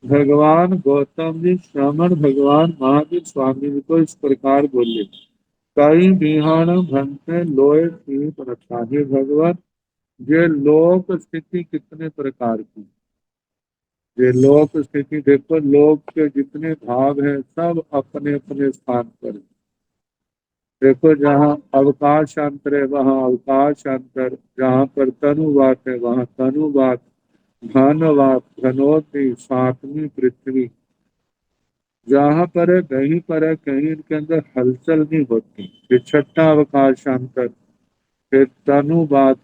भगवान गौतम जी श्रमण भगवान महावीर स्वामी जी को इस प्रकार बोले। कई बिहान भंते लोय थी प्रथा। हे भगवान, ये लोक स्थिति कितने प्रकार की? ये लोक स्थिति देखो, लोक के जितने भाग हैं सब अपने अपने स्थान पर हैं। देखो, जहाँ अवकाश अंतर है वहाँ अवकाश अंतर, जहाँ पर तनुवात है वहाँ तनुवात, घनवात, घनोती, सातवीं पृथ्वी। जहाँ पर है कहीं पर है, कहीं इनके अंदर हलचल नहीं होती। ये छठा अवकाश अंतर, फिर तनुवात,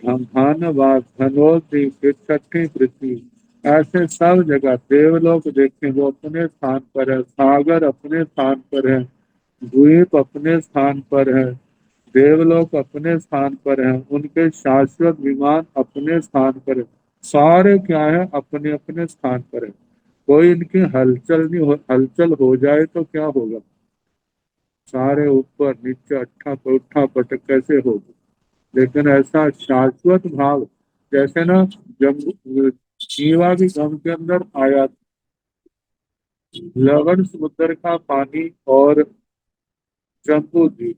घनवात, घनोती, फिर छठी पृथ्वी। ऐसे सब जगह देवलोक देखें वो अपने स्थान पर है, सागर अपने स्थान पर है, द्वीप अपने स्थान पर है, देवलोक अपने स्थान पर है, उनके शाश्वत विमान अपने स्थान पर है। सारे क्या है? अपने अपने स्थान पर है। कोई इनकी हलचल नहीं हो, हलचल हो जाए तो क्या होगा? सारे ऊपर नीचे अट्ठा उठा पटक कैसे होगा? लेकिन ऐसा शाश्वत भाव, जैसे ना जब जीवा भी गम के अंदर आया, लवण समुद्र का पानी और जम्बू द्वीप,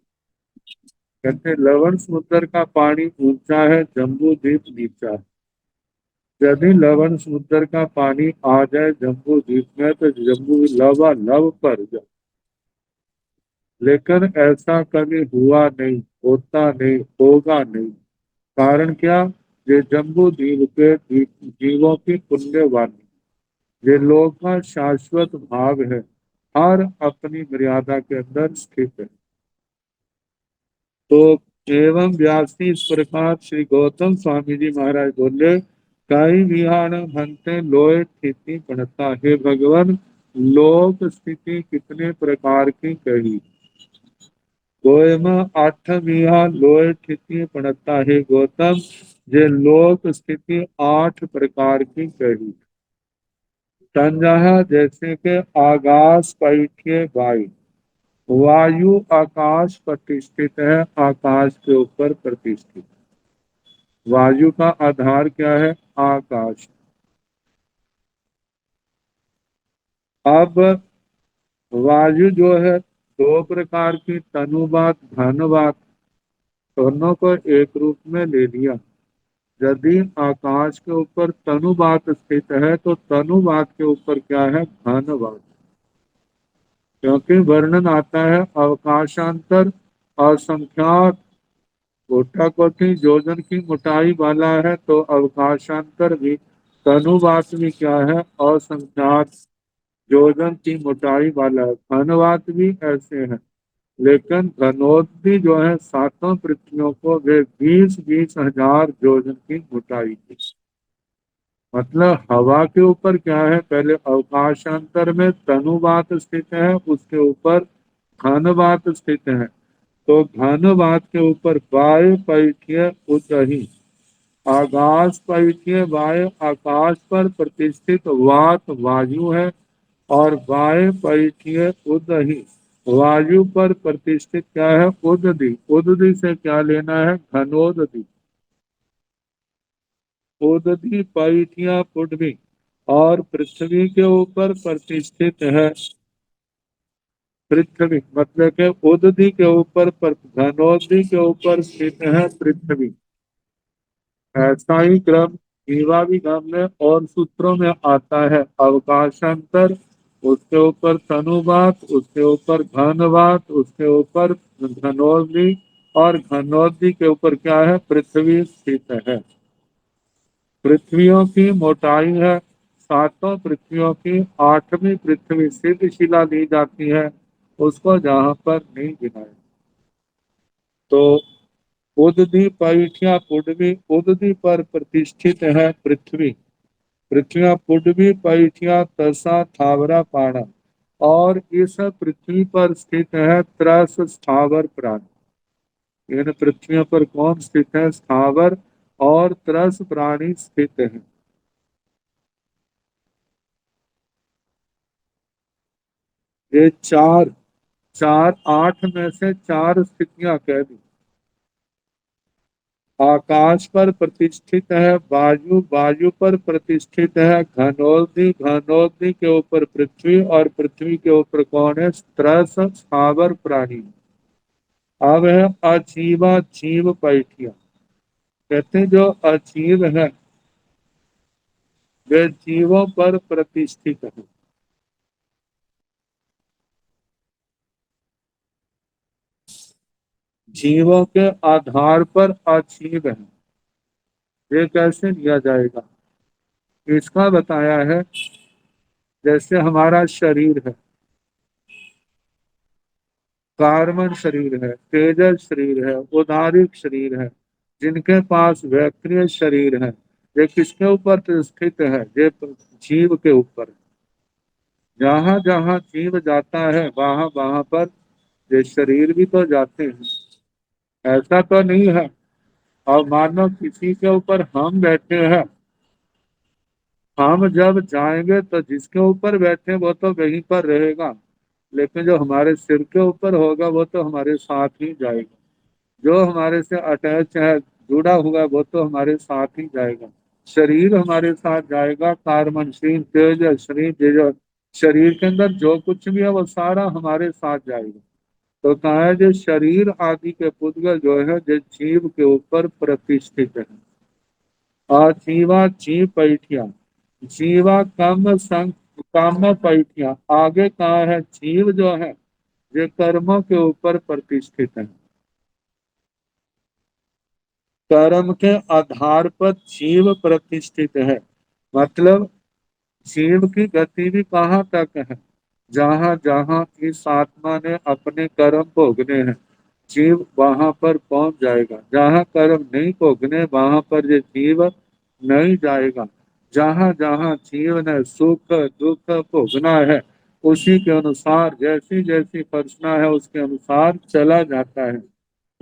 कहते लवण समुद्र का पानी ऊंचा है, जम्बू द्वीप नीचा है। यदि लवण समुद्र का पानी आ जाए जम्बू द्वीप में तो जम्बू लव पर जाए। लेकिन ऐसा कभी हुआ नहीं, होता नहीं, होगा नहीं। कारण क्या? ये जम्बू द्वीप के जीवों की पुण्यवानी, ये लोग का शाश्वत भाव है, हर अपनी मर्यादा के अंदर स्थित है। तो एवं व्यासी इस प्रकार श्री गौतम स्वामी जी महाराज बोले। कई विहार भंते लोय स्थिति पड़ता। हे भगवान, लोक स्थिति कितने प्रकार की कही? गोयम आठ विहार लोय स्थिति पड़ता है गौतम। ये लोक स्थिति 8 प्रकार की कही। संजह जैसे के आकाश पैठ्य वायु। वायु आकाश प्रतिष्ठित है, आकाश के ऊपर प्रतिष्ठित। वायु का आधार क्या है? आकाश। अब वायु जो है दो प्रकार की, तनुवात घनवात, दोनों को एक रूप में ले लिया। यदि आकाश के ऊपर तनुवात स्थित है तो तनुवात के ऊपर क्या है? घनवात। क्योंकि वर्णन आता है अवकाशांतर असंख्यात कोटि योजन की मोटाई वाला है, तो अवकाशांतर भी तनुवात भी क्या है? असंख्यात योजन की मोटाई वाला है। घनवात भी ऐसे है, लेकिन घनोत्ति जो है सातों पृथ्वियों को वे 20-20 हजार योजन की मोटाई की। मतलब हवा के ऊपर क्या है? पहले अवकाशांतर में तनुवात स्थित है, उसके ऊपर घनवात स्थित है। तो घनवात के ऊपर वायु पैठ्य उदही। आकाश पैठ्य वायु आकाश पर प्रतिष्ठित वात वायु है, और वायु पैठ्य उदही वायु पर प्रतिष्ठित क्या है? उदधि। उदधि से क्या लेना है? घनोदधि। उदधि पैठ्या पुडवी, और पृथ्वी के ऊपर प्रतिष्ठित है पृथ्वी। मतलब के उदधि के ऊपर घनोदधि के ऊपर स्थित है पृथ्वी। ऐसा ही क्रम जीवाभिगम में और सूत्रों में आता है। अवकाशांतर, उसके ऊपर तनुवात, उसके ऊपर घनवात, उसके ऊपर घनोदधि, और घनोदधि के ऊपर क्या है? पृथ्वी स्थित है। पृथ्वियों की मोटाई है सातों पृथ्वियों की। आठवीं पृथ्वी सिद्ध शिला दी जाती है, उसको जहां पर नहीं गिनाया। तो उदधि पैठ्या पुडवी, उदधि पर प्रतिष्ठित है पृथ्वी। पृथ्वी पुडवी पैठ्या तसा थावरा पाड़ा, और इस पृथ्वी पर स्थित है त्रस स्थावर प्राणी। इन पृथ्वियों पर कौन स्थित है? स्थावर और त्रस प्राणी स्थित है। ये चार चार आठ में से चार स्थितियां कह दी। आकाश पर प्रतिष्ठित है वायु, वायु पर प्रतिष्ठित है घनोदधि, घनोदधि के ऊपर पृथ्वी, और पृथ्वी के ऊपर कौन है? त्रस स्थावर प्राणी। अब है अजीवा जीव पैठिया। कहते हैं जो अजीव है वे जीवों पर प्रतिष्ठित है। जीवों के आधार पर अजीव है। ये कैसे लिया जाएगा? इसका बताया है, जैसे हमारा शरीर है, कार्बन शरीर है, तेजस शरीर है, उदारिक शरीर है, जिनके पास वैक्रिय शरीर है, ये किसके ऊपर स्थित है? ये जीव के ऊपर। जहां जहां जीव जाता है वहां वहां पर ये शरीर भी तो जाते हैं। ऐसा तो नहीं है और मानो किसी के ऊपर हम बैठे हैं, हम जब जाएंगे तो जिसके ऊपर बैठे वो तो वहीं पर रहेगा, लेकिन जो हमारे सिर के ऊपर होगा वो तो हमारे साथ ही जाएगा। जो हमारे से अटैच है, जुड़ा हुआ, वो तो हमारे साथ ही जाएगा। शरीर हमारे साथ जाएगा, कार्बन शरीर, तेज शरीर, जो शरीर के अंदर जो कुछ भी है वो सारा हमारे साथ जाएगा। तो कहा है जो शरीर आदि के पुद्गल जो है जो जीव के ऊपर प्रतिष्ठित है। जीवा जीव पैठिया, जीवा कम संग काम पैठिया। आगे कहा है जीव जो है ये कर्मों के ऊपर प्रतिष्ठित है। कर्म के आधार पर जीव प्रतिष्ठित है। मतलब जीव की गति भी कहाँ तक है? जहां जहां इस आत्मा ने अपने कर्म भोगने हैं, जीव वहां पर पहुंच जाएगा। जहां कर्म नहीं भोगने वहां पर ये जीव नहीं जाएगा। जहां जहां जीव ने सुख दुख भोगना है, उसी के अनुसार जैसी जैसी फर्सना है उसके अनुसार चला जाता है।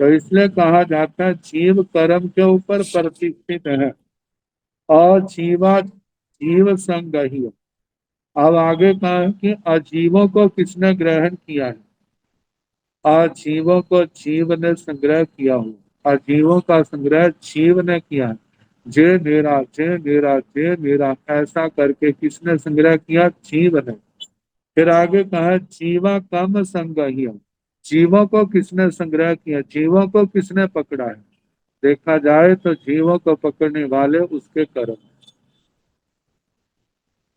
तो इसलिए कहा जाता है जीव कर्म के ऊपर प्रतिष्ठित है और जीवा जीव संग ही है। अब आगे कहा है कि अजीवों को किसने ग्रहण किया है? अजीवों को जीव ने संग्रह किया हो। अजीवों का संग्रह जीव ने किया है। जे मेरा जे मेरा जे मेरा ऐसा करके किसने संग्रह किया? जीव ने। फिर आगे कहा है जीवा कम संगह्य। जीवों को किसने संग्रह किया? जीवों को किसने पकड़ा है? देखा जाए तो जीवों को पकड़ने वाले उसके कर्म।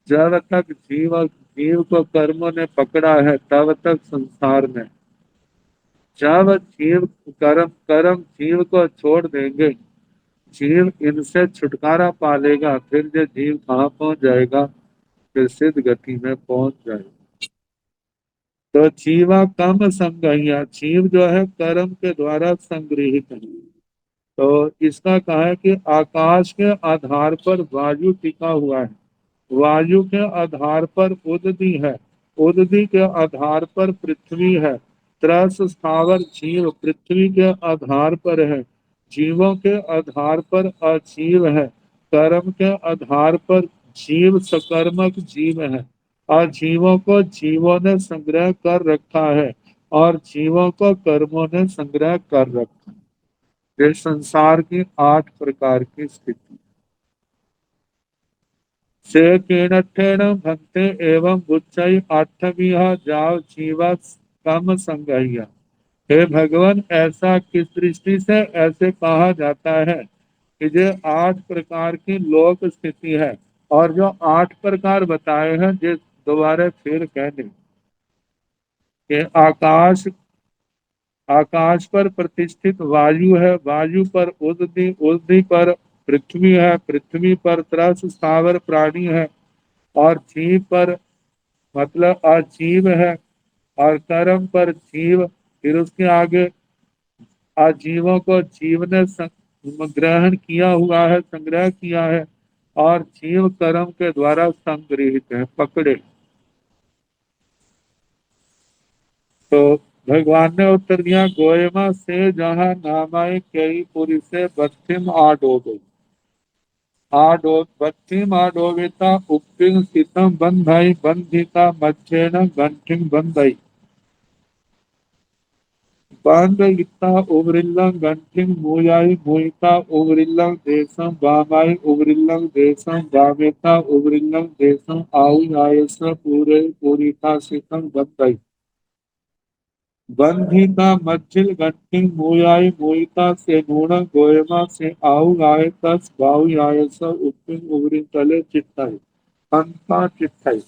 जब तक जीव को कर्मों ने पकड़ा है तब तक संसार में। जब जीव कर्म जीव को छोड़ देंगे, जीव इनसे छुटकारा पा लेगा, फिर जो जीव कहाँ पहुंच जाएगा? फिर सिद्ध गति में पहुंच जाएगा। तो जीवा कम संगह्य, जीव जो है कर्म के द्वारा संग्रहित है। तो इसका कहा है कि आकाश के आधार पर वायु टिका हुआ है, वायु के आधार पर उदधि है, उदधि के आधार पर पृथ्वी है, त्रस स्थावर जीव पृथ्वी के आधार पर है, जीवों के आधार पर अजीव है, कर्म के आधार पर जीव सकर्मक जीव है, और जीवों को जीवों ने संग्रह कर रखा है और जीवों को कर्मों ने संग्रह कर रखा है। ये संसार की 8 प्रकार की स्थिति से किणठेन भक्ते एवं बुच्चई आठवीह जाव जीवा कम संगह्य। हे भगवान, ऐसा किस दृष्टि से ऐसे कहा जाता है कि ये 8 प्रकार की लोक स्थिति है, और जो 8 प्रकार बताए हैं ये दोबारा फिर कह दें कि आकाश पर प्रतिष्ठित वायु है, वायु पर उदधि, उदधि पर पृथ्वी है, पृथ्वी पर त्रस स्थावर प्राणी है, और जीव पर मतलब अजीव है, और कर्म पर जीव। फिर उसके आगे अजीवों को जीव ने ग्रहण किया हुआ है, संग्रह किया है, और जीव कर्म के द्वारा संग्रहित है, पकड़े। तो भगवान ने उत्तर दिया, गोयमा से जहाँ नामाए कई पुरी से बत्थिम आडोबे। बत्थिम आडोबिता उप्पिंग सितम बंधाई बंधिता मच्छेन घंटिंग बंधई। बांध इत्ता उवरिल्लंग घंटिंग मुयाई मुइता उवरिल्लंग देशम वामाई उवरिल्लंग देशम वामेता उवरिल्लंग देशम आउ आयस पूरे पूरिता सितम बंधई। बंधिता मज्जिल गंटिंग मुयाई मुइता से नूण गोयमा से आउ आय तस बाउ आयस उप्पिंग उवरिन तले चिट्टाई अंता चिट्ठाई।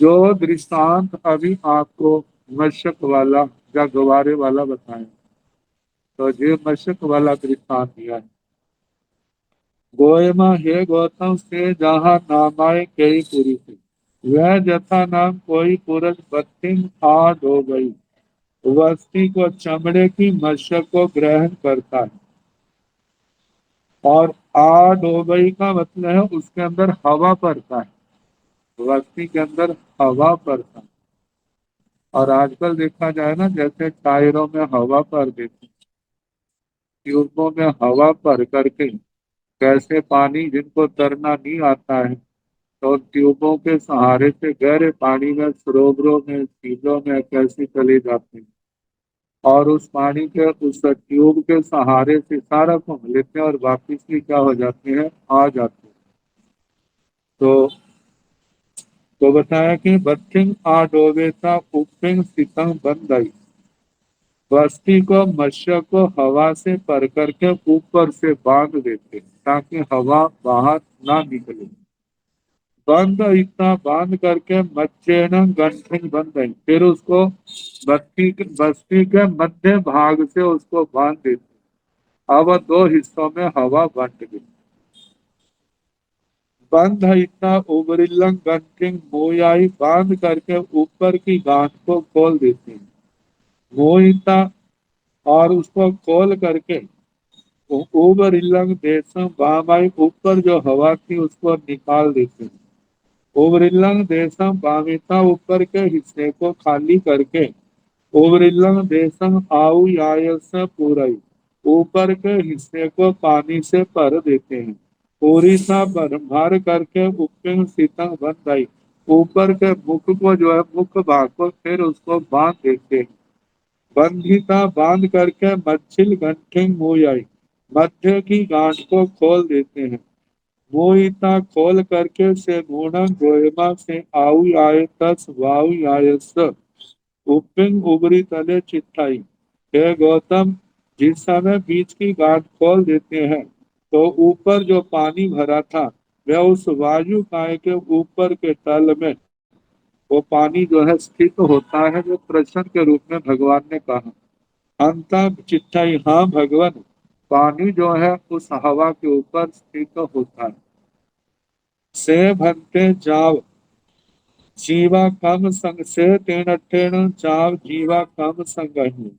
जो दृष्टांत अभी आपको मशक वाला या गवारे वाला बताएं, तो ये मशक वाला दृष्टांत दिया है। गोयमा हे गौतम से जहाँ नामाए कई पुरी थी, वह जथा नाम कोई पुरुष बत्तीन आठ हो गई, वस्ती को चमड़े की मशक को ग्रहण करता है। और आठ हो गई का मतलब है उसके अंदर हवा पड़ता है, वस्ती के अंदर हवा पड़ता है। और आजकल देखा जाए ना, जैसे टायरों में हवा भर देते, ट्यूबों में हवा भर करके कैसे पानी जिनको तैरना नहीं आता है तो ट्यूबों के सहारे से गहरे पानी में सरोवरों में झीलों में कैसे चले जाते हैं, और उस पानी के उस ट्यूब के सहारे से सारा घूम लेते हैं और वापिस भी क्या हो जाते हैं? आ जाते हैं। तो बताया कि बथिंग आ डोबेता उपिंग सितंग बंदई। बस्ती को मत्स्य को हवा से पर करके ऊपर से बांध देते ताकि हवा बाहर ना निकले। बंद इतना बांध करके मच्छे न गंठन बंद है, फिर उसको बस्ती के मध्य भाग से उसको बांध देते। अब 2 हिस्सों में हवा बंट गई। बंद इतना उबरिल्लंग गंठिंग मोयाई, बांध करके ऊपर की गांठ को खोल देते हैं। मोहिता, और उसको खोल करके उबरिल्लंग देशम बामाई, ऊपर जो हवा थी उसको निकाल देते हैं। उबरिल्लंग देशम बामिता, ऊपर के हिस्से को खाली करके उबरिल्लम देशम आउ यायस पूरई, ऊपर के हिस्से को पानी से भर देते हैं। पूरी सा भर करके उपपिन सीतंग बन गई, ऊपर के मुख को जो है मुख भाग को फिर उसको बांध देते हैं। बंधिता बांध करके मच्छिल गंठे मुंह आई, मध्य की गांठ को खोल देते हैं। मोहिता खोल करके से गुणन गोयमा से आउ आय तस वाउ आयस, उपिंग उबरी तले चिट्ठाई। हे गौतम, जिस समय बीच की गांठ खोल देते हैं तो ऊपर जो पानी भरा था वह उस वायु काय के ऊपर के तल में वो पानी जो है स्थित होता है, जो प्रश्न के रूप में भगवान ने कहा। अंता चिट्ठाई, हाँ भगवान, पानी जो है उस हवा के ऊपर स्थित होता है। से भंते जाव जीवा कम संग से तेण तेण जाव जीवा कम संग ही।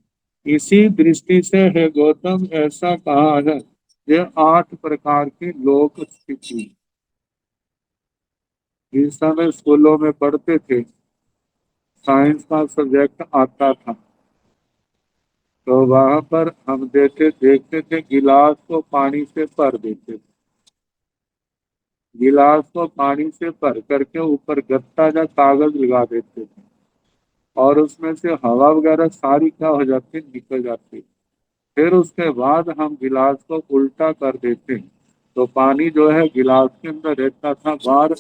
इसी दृष्टि से हे गौतम, ऐसा कहा है ये 8 प्रकार की लोक स्थिति। जिस समय स्कूलों में पढ़ते थे, साइंस का सब्जेक्ट आता था, तो वहां पर हम देखते थे गिलास को पानी से भर देते थे। गिलास को पानी से भर करके ऊपर गत्ता या कागज लगा देते थे, और उसमें से हवा वगैरह सारी क्या हो जाती, निकल जाती। फिर उसके बाद हम गिलास को उल्टा कर देते हैं, तो पानी जो है गिलास के अंदर रहता था, बाहर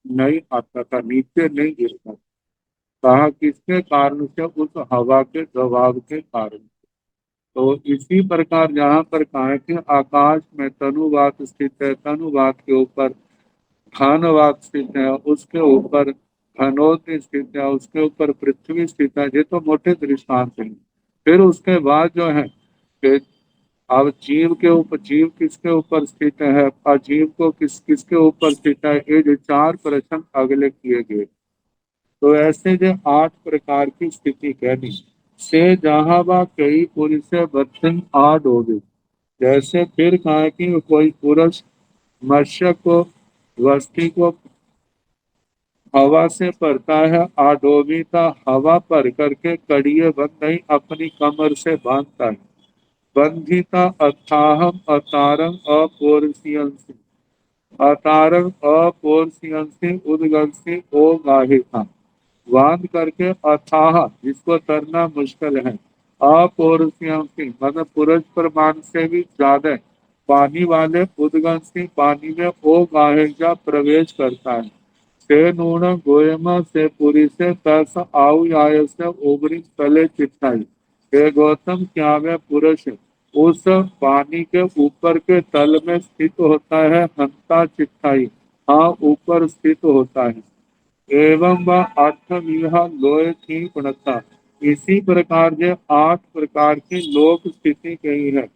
नहीं आता था, नीचे नहीं गिरता था। कहा किसके कारण से, उस हवा के दबाव के कारण। तो इसी प्रकार जहाँ पर कहा कि आकाश में तनुवात स्थित है, तनुवात के ऊपर घनवात स्थित है, उसके ऊपर घनोत स्थित है, उसके ऊपर पृथ्वी स्थित है। ये तो मोटे दृष्टांत हैं। फिर उसके बाद जो है कि अब जीव के ऊपर, जीव किसके ऊपर स्थित है, अजीव को किसके ऊपर स्थित है, ये जो 4 प्रश्न अगले किए गए। तो ऐसे जो 8 प्रकार की स्थिति कहनी से जहां बा कई पुरुष बच्चन आड हो गई। जैसे फिर कहा कि कोई पुरुष मत्स्य को, वस्तु को हवा से भरता है, आडोबिता हवा भर करके कड़िए बंद नहीं अपनी कमर से बांधता है। बंधिता अथाहम अतारम अपोरसियंसी, अतारम अपोरसियंसी उदगंसी ओ गाहिका। बांध करके अथाह, जिसको तरना मुश्किल है, अपोरसियंसी मतलब पुरुष प्रमाण से भी ज्यादा पानी वाले उदगंसी पानी में ओ गाहिका प्रवेश करता है। से नूण गोयमा से पुरी से तस आउ आय से उबरी तले चिट्ठाई। हे गौतम, क्या वह पुरुष उस पानी के ऊपर के तल में स्थित होता है, हंता चिट्ठाई, हाँ ऊपर स्थित होता है। एवं व आठवीह लोय की गुणता, इसी प्रकार जे 8 प्रकार की लोक स्थिति कही है।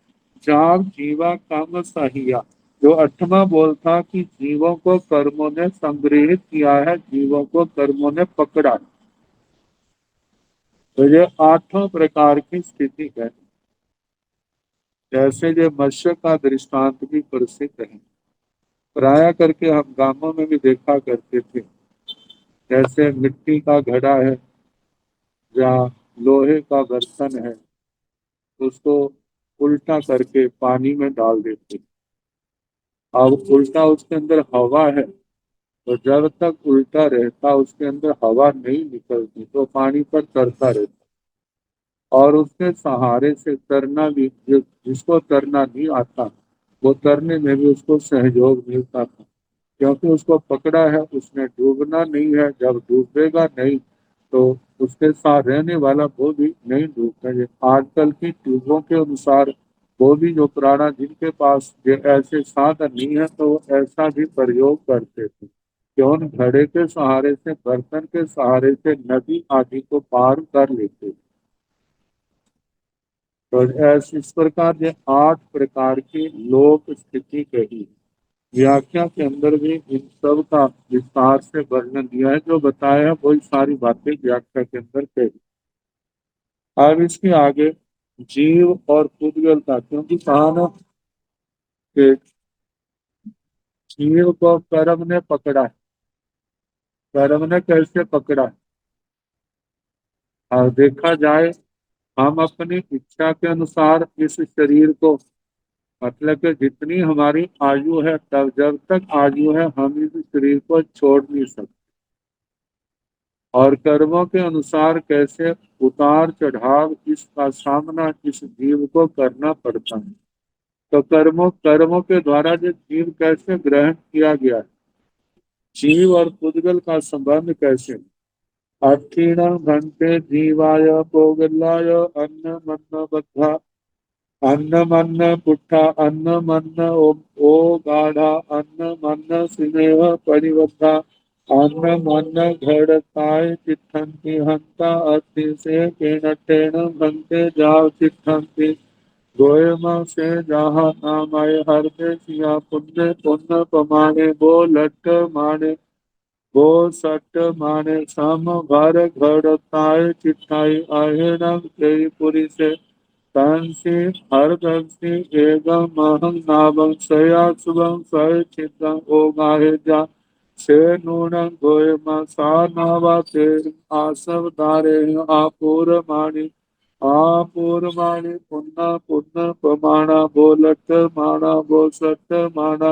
जाग जीवा काम सहिया, जो 8वां बोल था कि जीवों को कर्मों ने संग्रहित किया है, जीवों को कर्मों ने पकड़ा। तो ये 8 प्रकार की स्थिति है। जैसे ये मत्स्य का दृष्टांत भी प्रसिद्ध है, प्राय करके हम गांवों में भी देखा करते थे। जैसे मिट्टी का घड़ा है या लोहे का बर्तन है, उसको उल्टा करके पानी में डाल देते। अब उल्टा उसके अंदर हवा है, तो जब तक उल्टा रहता उसके अंदर हवा नहीं निकलती तो पानी पर तरता रहता। और उसके सहारे से तरना भी, जिसको तरना नहीं आता वो तरने में भी उसको सहयोग मिलता था, क्योंकि उसको पकड़ा है, उसने डूबना नहीं है। जब डूबेगा नहीं तो उसके साथ रहने वाला वो भी नहीं डूबता है। आजकल की ट्यूबों के अनुसार वो भी जो पुराना जिनके पास ये ऐसे साधन नहीं है तो वो ऐसा भी प्रयोग करते थे कि उन घड़े के सहारे से, बर्तन के सहारे से नदी आदि को पार कर लेते। तो ऐसे इस प्रकार ये 8 प्रकार की लोक स्थिति कही। व्याख्या के अंदर भी इन सब का विस्तार से वर्णन दिया है, जो बताया है वही सारी बातें व्याख्या के अंदर कही। अब इसके आगे जीव और पुद्गल का, क्योंकि कहा ना कि जीव को कर्म ने पकड़ा है। कर्म ने कैसे पकड़ा, और देखा जाए हम अपनी इच्छा के अनुसार इस शरीर को, मतलब कि जितनी हमारी आयु है, तब जब तक आयु है हम इस शरीर को छोड़ नहीं सकते। और कर्मों के अनुसार कैसे उतार चढ़ाव इसका सामना इस जीव को करना पड़ता है। तो कर्मों के द्वारा जो जीव कैसे ग्रहण किया गया है, जीव और पुद्गल का संबंध कैसे। अठीणं घंटे जीवाय पोगलाय अन्न मन्न बद्धा अन्न मन्न पुट्ठा अन्न मन्न ओ गाढ़ा अन्न मन्न स्नेह परिबद्धा अन्न मन्न घड़ताय तिष्ठन्ति हंता अतिशय केनटेन भंते जाव तिष्ठन्ति गोयम से जहाँ नामय हरदे सिया पुण्य पुण्य पमाने वो लट्ट माने वो सट माने सम भर घड़ताय चिट्ठाई आहेणम पुरी से तांसी हरदंसी एगम महं नाभं सया शुभं सय चित्तं ओगाहे जा से नूनं गोयम सा नावा ते आसव दारे आपूर्वाणी पुन्ना पुन्ना प्रमाणा बोलट माणा बो सट माणा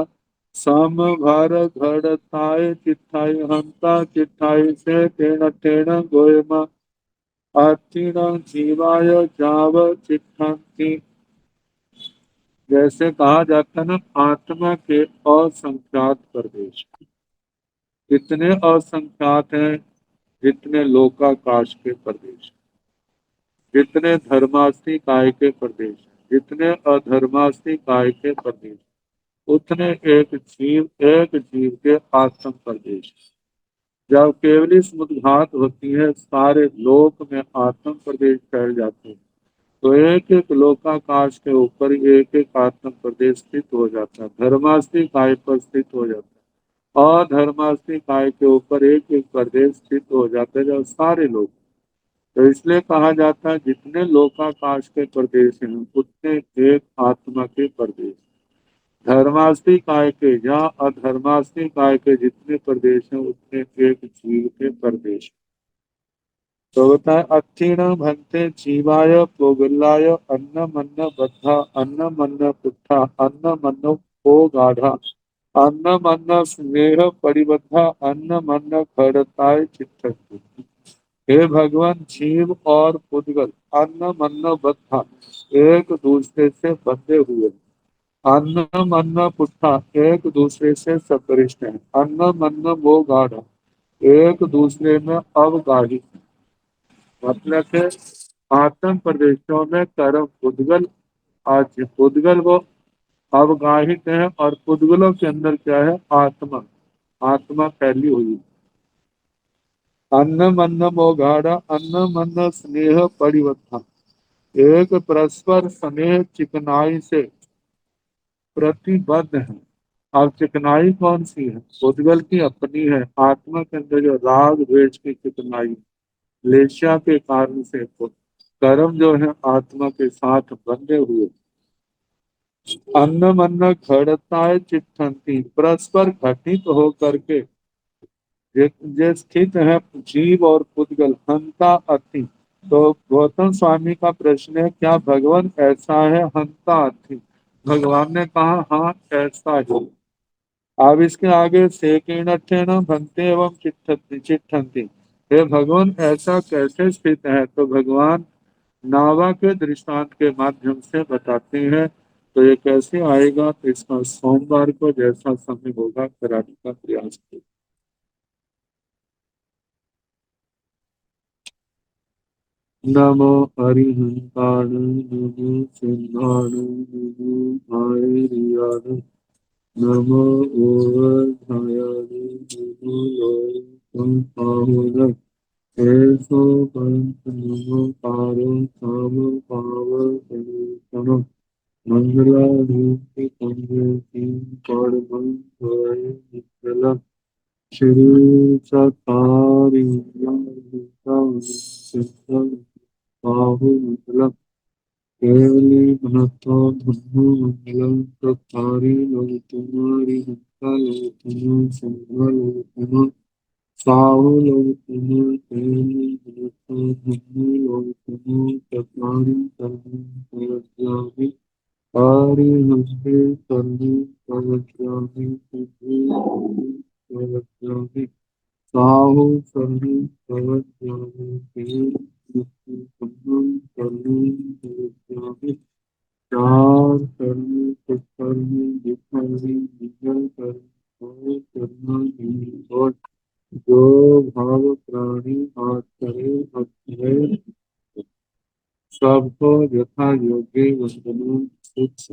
सम भर घड़ताय चिट्ठाई हंता चिट्ठाई से तेण तेण गोयमा अतीणं जीवाय जाव चिट्ठन्ति। जैसे कहा जाता है ना, आत्मा के असंख्यात प्रदेश। कितने असंख्यात हैं? जितने लोकाकाश के प्रदेश, जितने धर्मास्थी काय के प्रदेश, जितने अधर्मास्थी काय के प्रदेश, उतने एक जीव के आत्म प्रदेश। जब केवली समुद्घात होती है, सारे लोक में आत्म प्रदेश फैल जाते हैं। तो एक एक लोकाकाश के ऊपर एक एक आत्म प्रदेश स्थित हो जाता है, धर्मास्थी काय पर स्थित हो जाता है। और धर्मास्थी काय के ऊपर एक एक प्रदेश स्थित हो जाते हैं, जब सारे लोग। तो इसलिए कहा जाता है जितने लोकाकाश के प्रदेश हैं उतने एक आत्मा के प्रदेश। धर्मास्थी काय के या अधर्मास्थी काय के जितने प्रदेश हैं उतने एक जीव के प्रदेश। तो होता है अक्षीण भंते जीवाय प्रोगलाय अन्न मन्न बद्धा अन्न मन्न पुट्ठा अन्न मन्न को गाढ़ा अन्न मन्न स्नेह परिबद्धा अन्न मन्न खड़ताय चित्त। हे भगवान, जीव और पुद्गल अन्न मन्न बद्धा एक दूसरे से बंधे हुए, अन्न मन्न पुट्ठा एक दूसरे से सपरिष्ट है, अन्न मन्न वो गाढ़ा एक दूसरे में अवगाढ़ी। मतलब के आत्म प्रदेशों में कर्म पुद्गल, आज पुद्गल वो अवगाहित है और पुद्गलों के अंदर क्या है? आत्मा, आत्मा फैली हुई। अन्न मन्न मोघाड़ा अन्न मन्न स्नेह परिवर्तन, एक परस्पर स्नेह चिकनाई से प्रतिबद्ध है। अब चिकनाई कौन सी है? पुद्गल की अपनी है। आत्मा के अंदर जो राग द्वेष की चिकनाई, लेशा के कारण से कर्म जो है आत्मा के साथ बंधे हुए। अन्न मन्न घड़ताय चिट्ठन्ति, परस्पर घटित हो करके जे स्थित है जीव और पुद्गल हंता अति। तो गौतम स्वामी का प्रश्न है, क्या भगवान ऐसा है हंता अति? भगवान ने कहा हाँ ऐसा ही। अब इसके आगे सेकेणठेन भंते एवं चिट्ठन्ति चिट्ठन्ति, हे भगवान ऐसा कैसे स्थित है? तो भगवान नावा के दृष्टांत के माध्यम से बताते हैं। तो ये कैसे आएगा? तो इसका सोमवार को जैसा समय होगा कराने का प्रयास करें। नमो हरिहंताण नमो सिंहाण नमो भाइरियाण नमो ओवधायाण नमो लोकाहुर ऐसो पंथ नमो पारो काम पाव मंगलाधूति पंगति पड़मंगल श्री सतारि बाहुमंगलम केवली महत्व धम्मो मंगलम सतारि लोक तुम्हारी हंता लोक तुम्हारी संभा लोक साहु लोग सुनो प्रेमी देखो धन्य लोग सुनो सतारी करनी पवज्जामी हरि हंसे करनी पवज्जामी तुझे पवज्जामी साहु करनी पवज्जामी तेरे करनी पवज्जामी चार करनी कुकर्मी विकर्मी विजय करनी करना और जो भाव प्राणी हाथ करे अक्षय सबको यथा योग्य वंदना उच्च